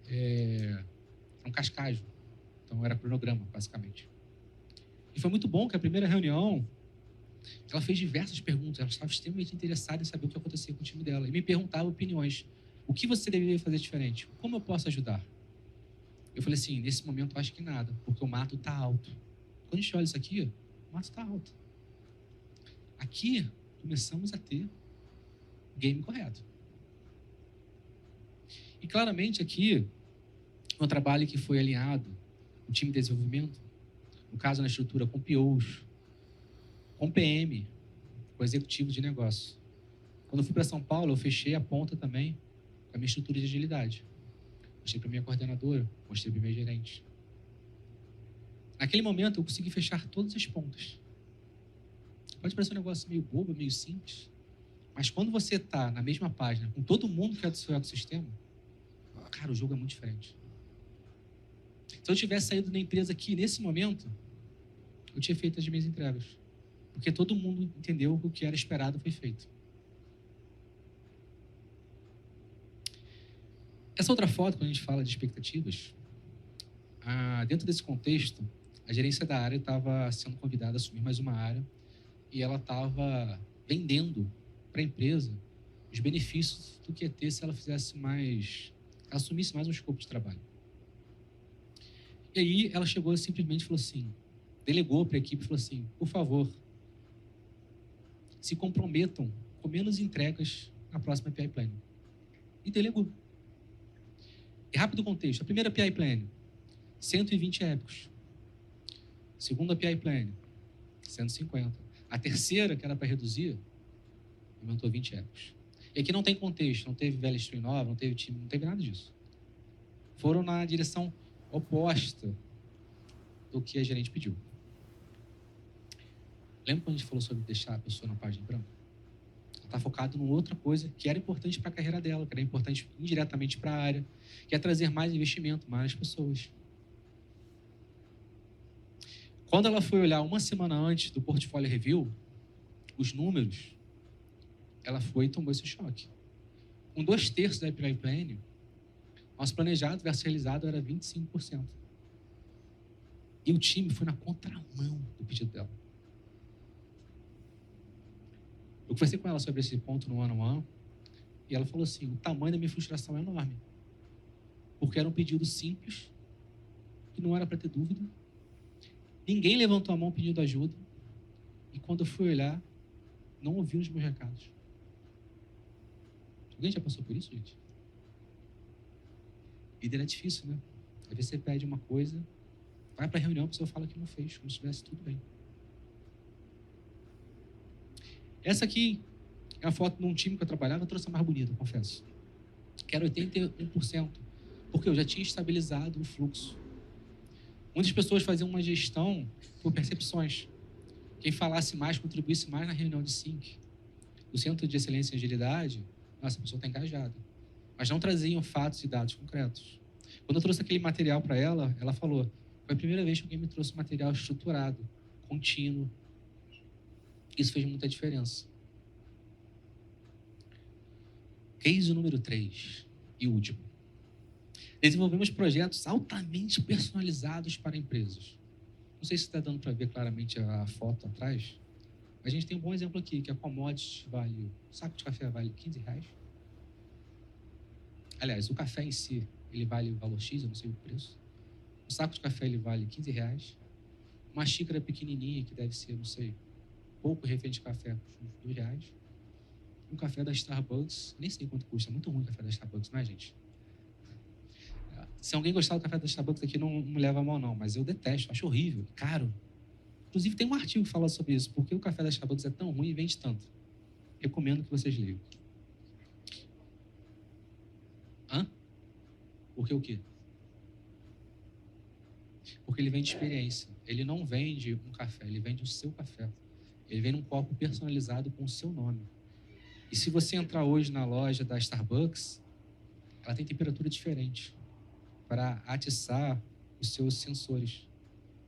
era um cascajo. Então era cronograma, basicamente. E foi muito bom que a primeira reunião, Ela fez diversas perguntas, ela estava extremamente interessada em saber o que acontecia com o time dela. E me perguntava opiniões. O que você deveria fazer diferente? Como eu posso ajudar? Eu falei assim, nesse momento eu acho que nada, porque o mato está alto. Quando a gente olha isso aqui, o mato está alto. Aqui, começamos a ter o game correto. E claramente aqui, um trabalho que foi alinhado, o time de desenvolvimento, no caso na estrutura com POs, com PM, com executivo de negócio. Quando eu fui para São Paulo, eu fechei a ponta também com a minha estrutura de agilidade. Mostrei para minha coordenadora, mostrei para o meu gerente. Naquele momento, eu consegui fechar todas as pontas. Pode parecer um negócio meio bobo, meio simples, mas quando você está na mesma página com todo mundo que é do seu ecossistema, cara, o jogo é muito diferente. Se eu tivesse saído da empresa aqui nesse momento, eu tinha feito as minhas entregas. Porque todo mundo entendeu que o que era esperado foi feito. Essa outra foto, quando a gente fala de expectativas, dentro desse contexto, a gerência da área estava sendo convidada a assumir mais uma área e ela estava vendendo para a empresa os benefícios do que ia ter se ela assumisse mais um escopo de trabalho. E aí ela chegou e simplesmente falou assim, delegou para a equipe e falou assim, por favor, se comprometam com menos entregas na próxima PI Planning. E delegou. E rápido contexto, a primeira PI Planning, 120 épicos. Segunda PI Planning, 150. A terceira, que era para reduzir, aumentou 20 épicos. E aqui não tem contexto, não teve velha stream nova, não teve time, não teve nada disso. Foram na direção oposta do que a gerente pediu. Lembra quando a gente falou sobre deixar a pessoa na página branca? Ela está focada em outra coisa que era importante para a carreira dela, que era importante indiretamente para a área, que é trazer mais investimento, mais pessoas. Quando ela foi olhar uma semana antes do Portfolio Review, os números, ela foi e tomou esse choque. Com 2/3 da PI Planning, nosso planejado versus realizado era 25%. E o time foi na contramão do pedido dela. Eu conversei com ela sobre esse ponto no one-on-one e ela falou assim, o tamanho da minha frustração é enorme. Porque era um pedido simples, que não era para ter dúvida. Ninguém levantou a mão pedindo ajuda. E quando eu fui olhar, não ouviu os meus recados. Alguém já passou por isso, gente? Líder é difícil, né? Às vezes você pede uma coisa, vai para a reunião, a pessoa fala que não fez, como se estivesse tudo bem. Essa aqui é a foto de um time que eu trabalhava, eu trouxe a mais bonita, confesso. Que era 81%, porque eu já tinha estabilizado o fluxo. Muitas pessoas faziam uma gestão por percepções. Quem falasse mais, contribuísse mais na reunião de SYNC. O Centro de Excelência em Agilidade, nossa, a pessoa está engajada. Mas não traziam fatos e dados concretos. Quando eu trouxe aquele material para ela, ela falou, foi a primeira vez que alguém me trouxe material estruturado, contínuo. Isso fez muita diferença. Case número 3 e último. Desenvolvemos projetos altamente personalizados para empresas. Não sei se está dando para ver claramente a foto atrás. A gente tem um bom exemplo aqui, que a commodity vale, o saco de café vale R$15. Aliás, o café em si, ele vale o valor X, eu não sei o preço. O saco de café, ele vale R$15. Uma xícara pequenininha, que deve ser, não sei, pouco refém de café, custa uns R$2. Um café da Starbucks, nem sei quanto custa, é muito ruim o café da Starbucks, não é, gente? Se alguém gostar do café da Starbucks aqui, não me leva a mal não, mas eu detesto, acho horrível, caro. Inclusive tem um artigo que fala sobre isso, porque o café da Starbucks é tão ruim e vende tanto. Recomendo que vocês leiam. Porque o quê? Porque ele vende experiência. Ele não vende um café, ele vende o seu café. Ele vem num copo personalizado com o seu nome. E se você entrar hoje na loja da Starbucks, ela tem temperatura diferente para atiçar os seus sensores.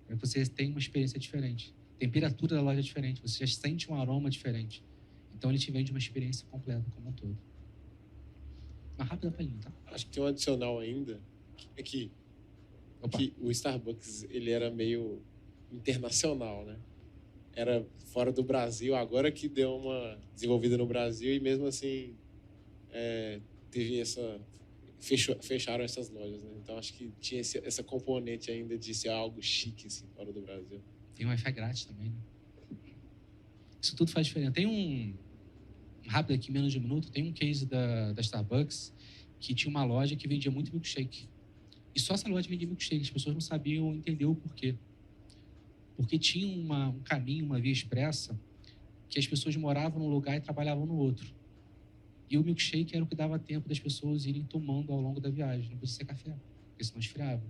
Para que você tenha uma experiência diferente. Temperatura da loja é diferente, você já sente um aroma diferente. Então ele te vende uma experiência completa como um todo. Uma rápida palhinha, tá? Acho que tem um adicional ainda, que o Starbucks, ele era meio internacional, né? era fora do Brasil, agora que deu uma desenvolvida no Brasil e mesmo assim teve fecharam essas lojas, né? Então acho que tinha essa componente ainda de ser algo chique assim, fora do Brasil. Tem Wi-Fi grátis também, né? Isso tudo faz diferença. Tem um rápido aqui, menos de um minuto, tem um case da Starbucks que tinha uma loja que vendia muito milkshake. E só essa loja vendia milkshake. As pessoas não sabiam entender o porquê. Porque tinha um caminho, uma via expressa, que as pessoas moravam num lugar e trabalhavam no outro. E o milkshake era o que dava tempo das pessoas irem tomando ao longo da viagem. Não podia ser café, porque senão esfriava.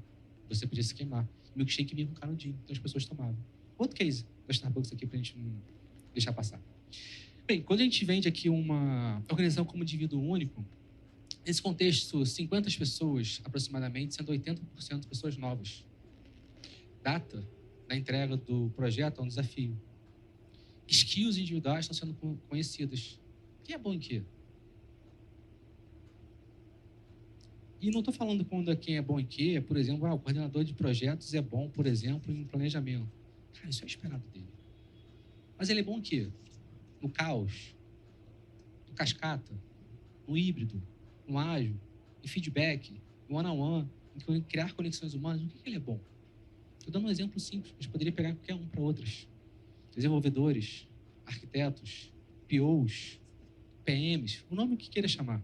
Você podia se queimar. O milkshake vinha com canudinho, então as pessoas tomavam. Outro case da Starbucks aqui para a gente não deixar passar. Bem, quando a gente vende aqui uma organização como indivíduo único, nesse contexto, 50 pessoas aproximadamente, sendo 80% pessoas novas. Data da entrega do projeto é um desafio. Skills individuais estão sendo conhecidas. Quem é bom em quê? E não estou falando quando quem é bom em quê, por exemplo, o coordenador de projetos é bom, por exemplo, em planejamento. Cara, isso é esperado dele. Mas ele é bom em quê? No caos, no cascata, no híbrido, no ágil, em feedback, no one-on-one, em criar conexões humanas. No que ele é bom? Estou dando um exemplo simples, mas poderia pegar qualquer um para outras. Desenvolvedores, arquitetos, POs, PMs, o nome que queira chamar.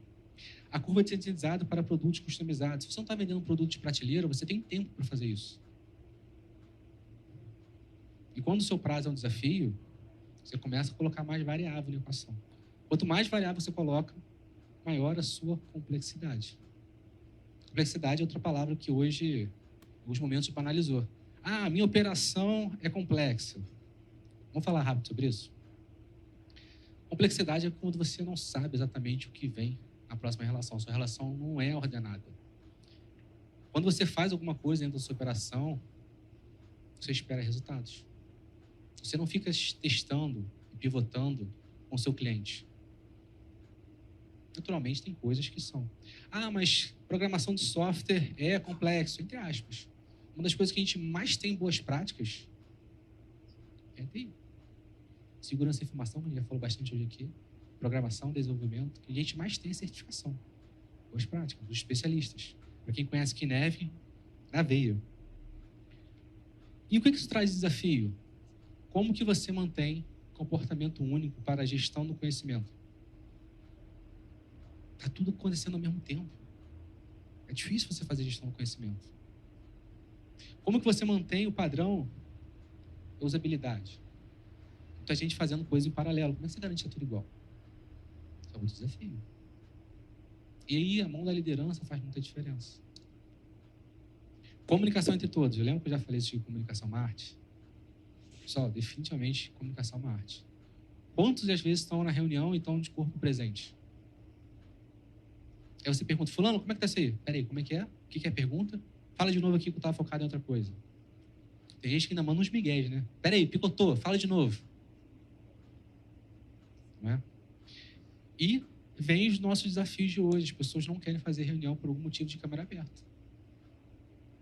A curva de sensitizado para produtos customizados. Se você não está vendendo um produto de prateleira, você tem tempo para fazer isso. E quando o seu prazo é um desafio, você começa a colocar mais variável na equação. Quanto mais variável você coloca, maior a sua complexidade. Complexidade é outra palavra que hoje, em alguns momentos, banalizou. Ah, minha operação é complexa. Vamos falar rápido sobre isso? Complexidade é quando você não sabe exatamente o que vem na próxima relação. Sua relação não é ordenada. Quando você faz alguma coisa dentro da sua operação, você espera resultados. Você não fica testando e pivotando com o seu cliente. Naturalmente, tem coisas que são. Ah, mas programação de software é complexo, entre aspas. Uma das coisas que a gente mais tem boas práticas é TI. Segurança da informação, que a gente já falou bastante hoje aqui. Programação, desenvolvimento, que a gente mais tem é certificação. Boas práticas, dos especialistas. Para quem conhece Kineve, na veia. E o que isso traz de desafio? Como que você mantém comportamento único para a gestão do conhecimento? Está tudo acontecendo ao mesmo tempo. É difícil você fazer gestão do conhecimento. Como que você mantém o padrão da usabilidade? Muita gente fazendo coisa em paralelo. Como é que você garante tudo igual? É outro desafio. E aí a mão da liderança faz muita diferença. Comunicação entre todos. Eu lembro que eu já falei isso de comunicação uma arte. Pessoal, definitivamente comunicação é uma arte. Quantos às vezes estão na reunião e estão de corpo presente? Aí você pergunta, fulano, como é que tá isso aí? Peraí, como é que é? O que é a pergunta? Fala de novo aqui que eu estava focado em outra coisa. Tem gente que ainda manda uns migués, né? Peraí, picotou, fala de novo. Não é? E vem os nossos desafios de hoje. As pessoas não querem fazer reunião por algum motivo de câmera aberta.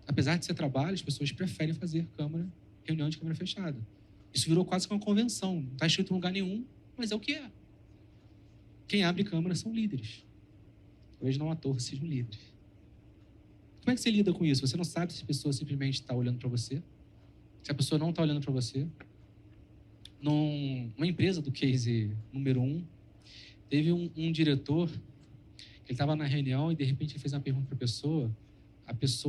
Apesar de ser trabalho, as pessoas preferem fazer reunião de câmera fechada. Isso virou quase que uma convenção. Não está escrito em lugar nenhum, mas é o que é. Quem abre câmera são líderes. Talvez não à toa sejam líderes. Como é que você lida com isso? Você não sabe se a pessoa simplesmente está olhando para você, se a pessoa não está olhando para você. Numa empresa do case número 1, teve um diretor que ele estava na reunião e de repente ele fez uma pergunta para a pessoa,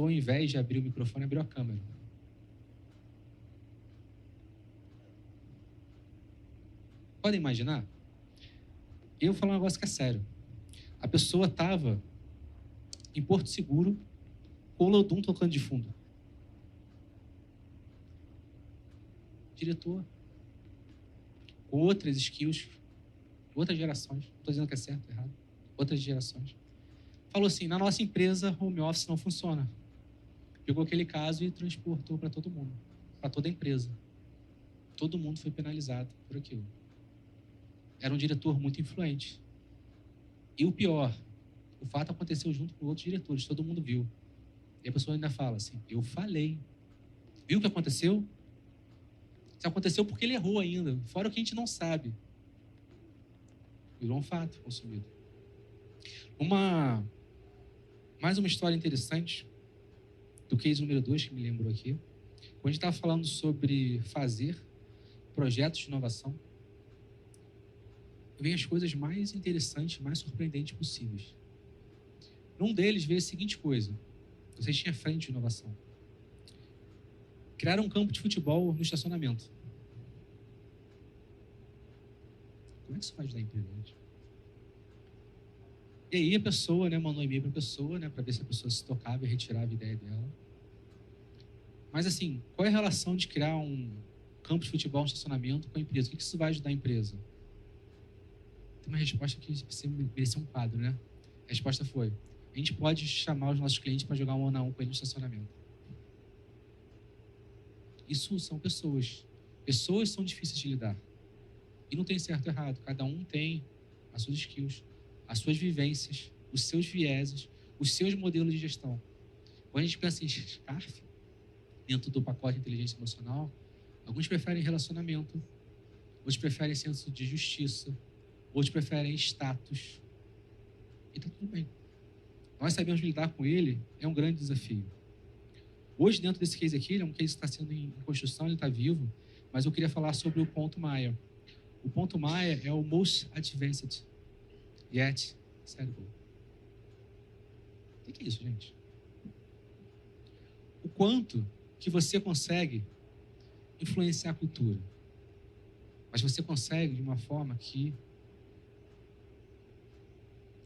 ao invés de abrir o microfone, abriu a câmera. Podem imaginar? Eu vou falar um negócio que é sério. A pessoa estava em Porto Seguro, com o Olodum tocando de fundo. Diretor. Com outras skills, outras gerações. Não estou dizendo que é certo ou errado. Outras gerações. Falou assim, na nossa empresa, home office não funciona. Pegou aquele caso e transportou para todo mundo. Para toda a empresa. Todo mundo foi penalizado por aquilo. Era um diretor muito influente. E o pior, o fato aconteceu junto com outros diretores, todo mundo viu. E a pessoa ainda fala assim, eu falei. Viu o que aconteceu? Isso aconteceu porque ele errou ainda, fora o que a gente não sabe. Virou um fato consumido. Mais uma história interessante do case número 2 que me lembrou aqui. Quando a gente estava falando sobre fazer projetos de inovação, vem as coisas mais interessantes, mais surpreendentes possíveis. Num deles veio a seguinte coisa: vocês tinham frente de inovação. Criaram um campo de futebol no estacionamento. Como é que isso vai ajudar a empresa, gente? E aí a pessoa, mandou um e-mail para a pessoa, para ver se a pessoa se tocava e retirava a ideia dela. Mas assim, qual é a relação de criar um campo de futebol no estacionamento com a empresa? O que isso vai ajudar a empresa? Tem uma resposta que você mereceu um quadro, né? A resposta foi: a gente pode chamar os nossos clientes para jogar um 1-1 com eles no estacionamento. Isso são pessoas. Pessoas são difíceis de lidar. E não tem certo ou errado. Cada um tem as suas skills, as suas vivências, os seus vieses, os seus modelos de gestão. Quando a gente pensa em SCARF, dentro do pacote de inteligência emocional, alguns preferem relacionamento, outros preferem senso de justiça, outros preferem status. E está tudo bem. Nós sabemos lidar com ele, é um grande desafio. Hoje, dentro desse case aqui, ele é um case que está sendo em construção, ele está vivo, mas eu queria falar sobre o ponto Maia. O ponto Maia é o Most Advanced Yet Cerebral. O que é isso, gente? O quanto que você consegue influenciar a cultura, mas você consegue de uma forma que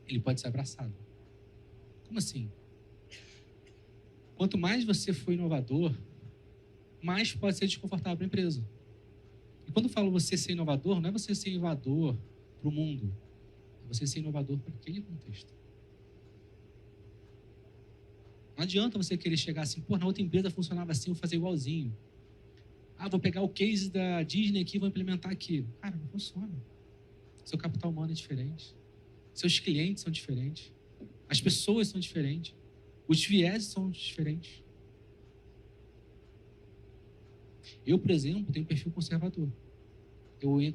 ele pode ser abraçado. Como assim? Quanto mais você for inovador, mais pode ser desconfortável para a empresa. E quando eu falo você ser inovador, não é você ser inovador para o mundo, é você ser inovador para aquele contexto. Não adianta você querer chegar assim: pô, na outra empresa funcionava assim, eu vou fazer igualzinho. Ah, vou pegar o case da Disney aqui e vou implementar aqui. Cara, não funciona. Seu capital humano é diferente. Seus clientes são diferentes. As pessoas são diferentes. Os vieses são diferentes. Eu, por exemplo, tenho um perfil conservador.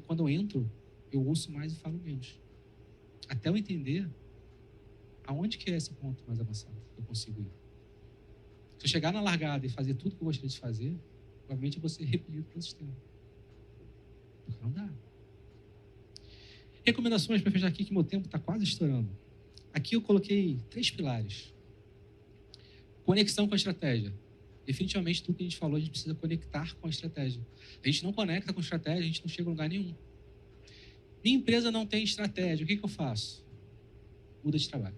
Quando eu entro, eu ouço mais e falo menos. Até eu entender aonde que é esse ponto mais avançado que eu consigo ir. Se eu chegar na largada e fazer tudo que eu gostaria de fazer, provavelmente eu vou ser repelido pelo sistema. Porque não dá. Recomendações para fechar aqui, que meu tempo está quase estourando. Aqui eu coloquei 3 pilares. Conexão com a estratégia. Definitivamente, tudo que a gente falou, a gente precisa conectar com a estratégia. A gente não conecta com a estratégia, a gente não chega a lugar nenhum. Minha empresa não tem estratégia, o que eu faço? Muda de trabalho.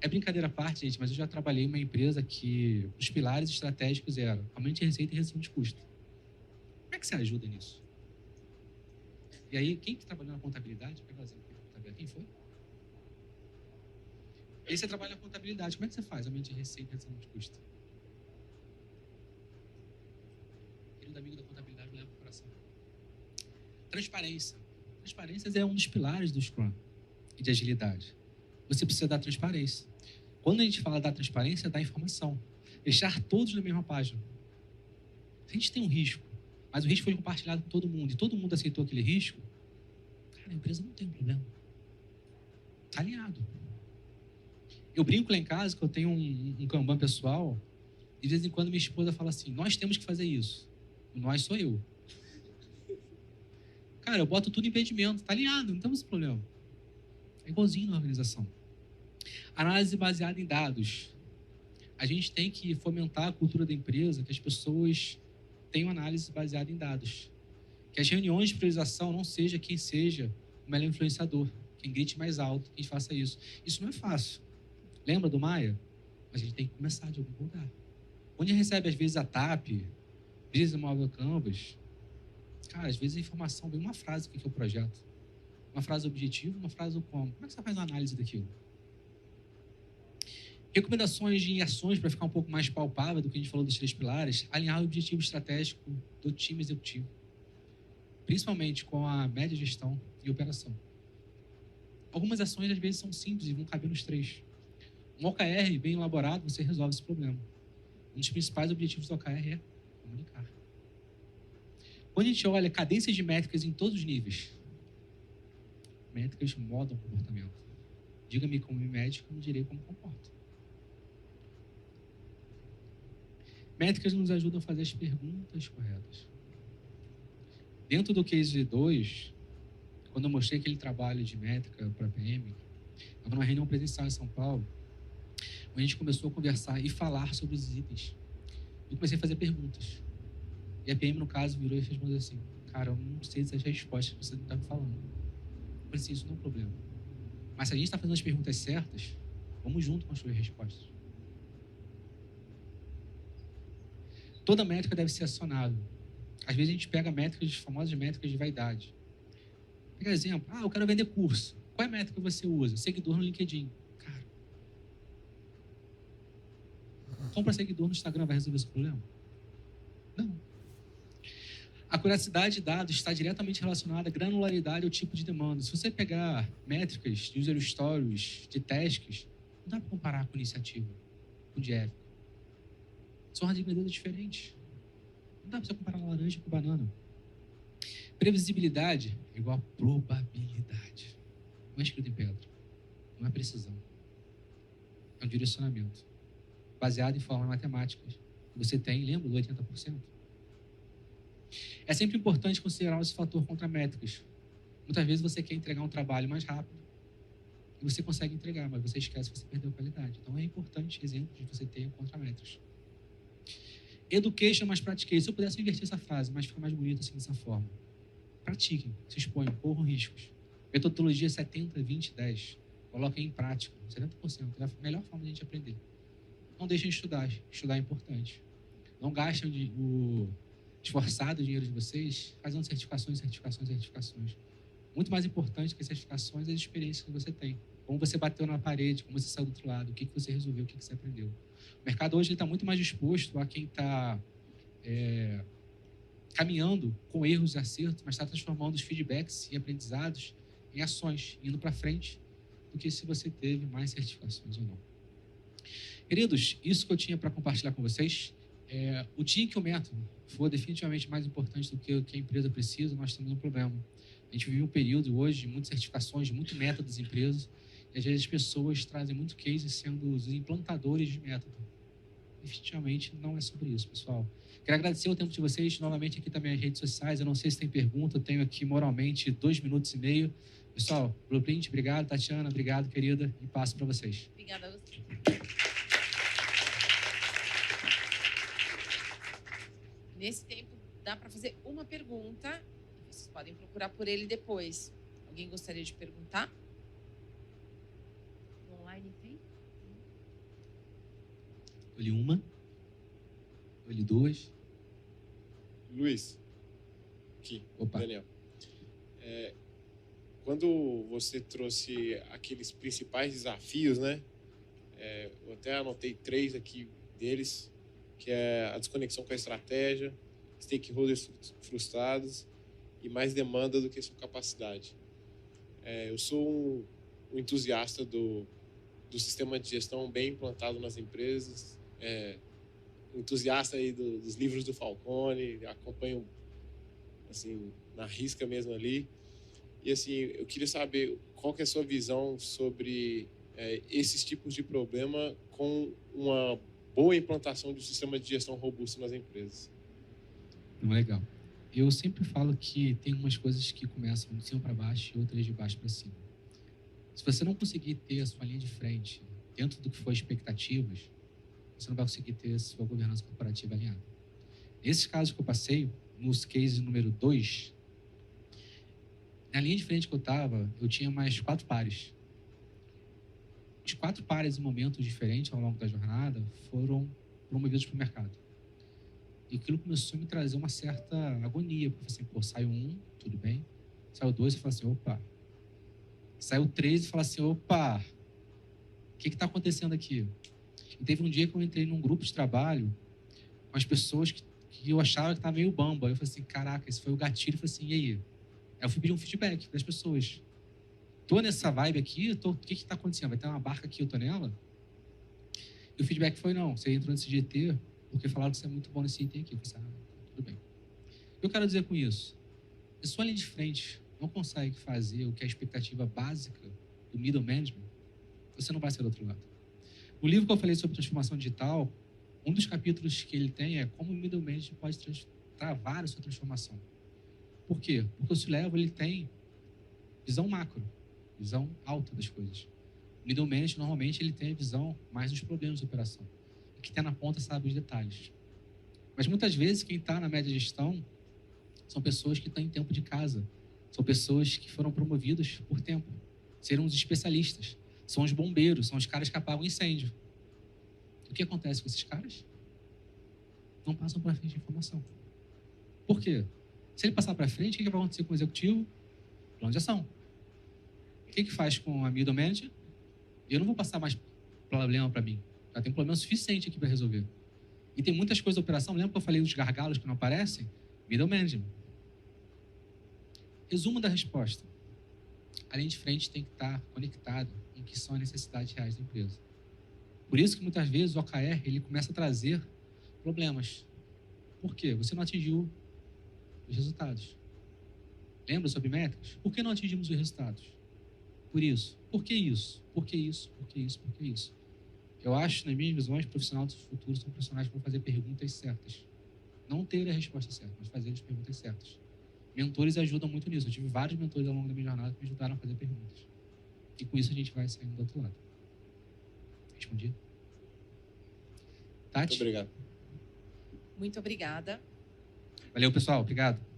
É brincadeira à parte, gente, mas eu já trabalhei em uma empresa que os pilares estratégicos eram aumento de receita e redução de custo. Como é que você ajuda nisso? E aí, quem que trabalhou na contabilidade? Pega o exemplo aqui da contabilidade. Quem foi? E aí você trabalha na contabilidade. Como é que você faz aumento de receita e redução de custo? Querido amigo da contabilidade, me leva para o coração. Transparência. Transparência é um dos pilares do Scrum e de agilidade. Você precisa dar transparência. Quando a gente fala da transparência, é dar informação. Deixar todos na mesma página. Se a gente tem um risco, mas o risco foi compartilhado com todo mundo, e todo mundo aceitou aquele risco, cara, a empresa não tem problema. Está alinhado. Eu brinco lá em casa que eu tenho um Kanban pessoal, e de vez em quando minha esposa fala assim: nós temos que fazer isso. O nós sou eu. Cara, eu boto tudo em impedimento, está alinhado, não temos esse problema. É igualzinho na organização. Análise baseada em dados. A gente tem que fomentar a cultura da empresa, que as pessoas tenham análise baseada em dados. Que as reuniões de priorização não seja quem seja o melhor influenciador, quem grite mais alto, quem faça isso. Isso não é fácil. Lembra do Maia? A gente tem que começar de algum lugar. Onde a gente recebe, às vezes, a TAP, às vezes, a Móvel Canvas, cara, às vezes a informação vem uma frase, o que é o projeto. Uma frase objetivo, uma frase o como. Como é que você faz a análise daquilo? Recomendações de ações para ficar um pouco mais palpável do que a gente falou dos 3 pilares: alinhar o objetivo estratégico do time executivo, principalmente com a média gestão e operação. Algumas ações, às vezes, são simples e vão caber nos 3. Um OKR bem elaborado, você resolve esse problema. Um dos principais objetivos do OKR é comunicar. Quando a gente olha cadências de métricas em todos os níveis, métricas moldam o comportamento. Diga-me como me mede, como direi como comporto. Métricas nos ajudam a fazer as perguntas corretas. Dentro do Case 2, quando eu mostrei aquele trabalho de métrica para a PM, eu estava numa reunião presencial em São Paulo, onde a gente começou a conversar e falar sobre os itens. Eu comecei a fazer perguntas. E a PM, no caso, virou e respondeu assim: cara, eu não sei se as respostas que você está me falando. Eu falei assim: isso não é um problema. Mas se a gente está fazendo as perguntas certas, vamos junto construir as respostas. Toda métrica deve ser acionável. Às vezes a gente pega métricas, famosas métricas de vaidade. Por exemplo, eu quero vender curso. Qual é a métrica que você usa? Seguidor no LinkedIn. Cara, compra seguidor no Instagram vai resolver esse problema? Não. A curiosidade de dados está diretamente relacionada à granularidade ao tipo de demanda. Se você pegar métricas de user stories, de tasks, não dá para comparar com iniciativa, com de época. São radicalmente diferentes. Não dá para você comparar laranja com banana. Previsibilidade é igual a probabilidade. Não é escrito em pedra. Não é precisão. É um direcionamento. Baseado em formas matemáticas. Você tem, lembra do 80%? É sempre importante considerar esse fator contra métricas. Muitas vezes você quer entregar um trabalho mais rápido e você consegue entregar, mas você esquece que você perdeu qualidade. Então é importante exemplos que você tenha contra métricas. Education mais pratiquei. Se eu pudesse inverter essa frase, mas fica mais bonito assim dessa forma. Pratiquem, se exponham, corram riscos. Metodologia 70, 20, 10. Coloquem em prática, 70%. É a melhor forma de a gente aprender. Não deixem de estudar. Estudar é importante. Não gastem o esforçado o dinheiro de vocês fazendo certificações. Muito mais importante que certificações é as experiências que você tem. Como você bateu na parede, como você saiu do outro lado, o que você resolveu, o que você aprendeu. O mercado hoje está muito mais disposto a quem está caminhando com erros e acertos, mas está transformando os feedbacks e aprendizados em ações, indo para frente, do que se você teve mais certificações ou não. Queridos, isso que eu tinha para compartilhar com vocês. O dia que o método for definitivamente mais importante do que o que a empresa precisa, nós temos um problema. A gente vive um período hoje de muitas certificações, de muito método das empresas, e às vezes as pessoas trazem muito case sendo os implantadores de método. Definitivamente não é sobre isso, pessoal. Quero agradecer o tempo de vocês, novamente aqui também as redes sociais. Eu não sei se tem pergunta, eu tenho aqui moralmente 2 minutos e meio. Pessoal, Blueprint, obrigado. Tatiana, obrigado, querida, e passo para vocês. Obrigada a você. Nesse tempo, dá para fazer uma pergunta. Vocês podem procurar por ele depois. Alguém gostaria de perguntar? No online tem? Eu li uma. Eu li 2. Luiz, aqui, Opa. Daniel. Quando você trouxe aqueles principais desafios, né? Eu até anotei 3 aqui deles, que é a desconexão com a estratégia, stakeholders frustrados e mais demanda do que sua capacidade. Eu sou um entusiasta do sistema de gestão bem implantado nas empresas, entusiasta aí dos livros do Falcone, acompanho assim na risca mesmo ali. E assim, eu queria saber qual que é a sua visão sobre esses tipos de problema com uma boa implantação de um sistema de gestão robusto nas empresas. Legal. Eu sempre falo que tem umas coisas que começam de cima para baixo e outras de baixo para cima. Se você não conseguir ter a sua linha de frente dentro do que for expectativas, você não vai conseguir ter a sua governança corporativa alinhada. Nesses casos que eu passei, nos cases número 2, na linha de frente que eu estava, eu tinha mais 4 pares. Os 4 pares em momentos diferentes ao longo da jornada foram promovidos para o mercado. E aquilo começou a me trazer uma certa agonia. Porque assim, saiu 1, tudo bem. Saiu 2, eu falo assim, opa. Saiu 3 e fala assim, opa, o que está acontecendo aqui? E teve um dia que eu entrei num grupo de trabalho com as pessoas que eu achava que estava meio bamba. Eu falei assim, caraca, esse foi o gatilho. Eu falei assim, e aí? Aí eu fui pedir um feedback das pessoas. Tô nessa vibe aqui, o que está acontecendo? Vai ter uma barca aqui, eu tô nela? E o feedback foi, não, você entrou nesse GT porque falaram que você é muito bom nesse item aqui. Eu falei, tudo bem. O que eu quero dizer com isso? Se sua linha de frente não consegue fazer o que é a expectativa básica do middle management, você não vai ser do outro lado. O livro que eu falei sobre transformação digital, um dos capítulos que ele tem é como o middle management pode travar a sua transformação. Por quê? Porque o C-Level ele tem visão macro, visão alta das coisas. O middle management, normalmente, ele tem a visão mais dos problemas da operação. E que está na ponta sabe os detalhes. Mas, muitas vezes, quem está na média gestão são pessoas que estão em tempo de casa. São pessoas que foram promovidas por tempo. Serão os especialistas. São os bombeiros, são os caras que apagam incêndio. O que acontece com esses caras? Não passam para frente a informação. Por quê? Se ele passar para frente, o que vai acontecer com o executivo? Plano de ação. O que faz com a middle manager? Eu não vou passar mais problema para mim. Já tem problema suficiente aqui para resolver. E tem muitas coisas da operação. Lembra que eu falei dos gargalos que não aparecem? Middle management. Resumo da resposta. A linha de frente tem que estar conectada com o que são as necessidades reais da empresa. Por isso que muitas vezes o OKR ele começa a trazer problemas. Por quê? Você não atingiu os resultados. Lembra sobre métricas? Por que não atingimos os resultados? Por isso. Por que isso? Por que isso? Por que isso? Por que isso? Eu acho, nas minhas visões, profissionais do futuro são profissionais que vão fazer perguntas certas. Não ter a resposta certa, mas fazer as perguntas certas. Mentores ajudam muito nisso. Eu tive vários mentores ao longo da minha jornada que me ajudaram a fazer perguntas. E com isso a gente vai saindo do outro lado. Respondi? Tati? Muito obrigado. Muito obrigada. Valeu, pessoal. Obrigado.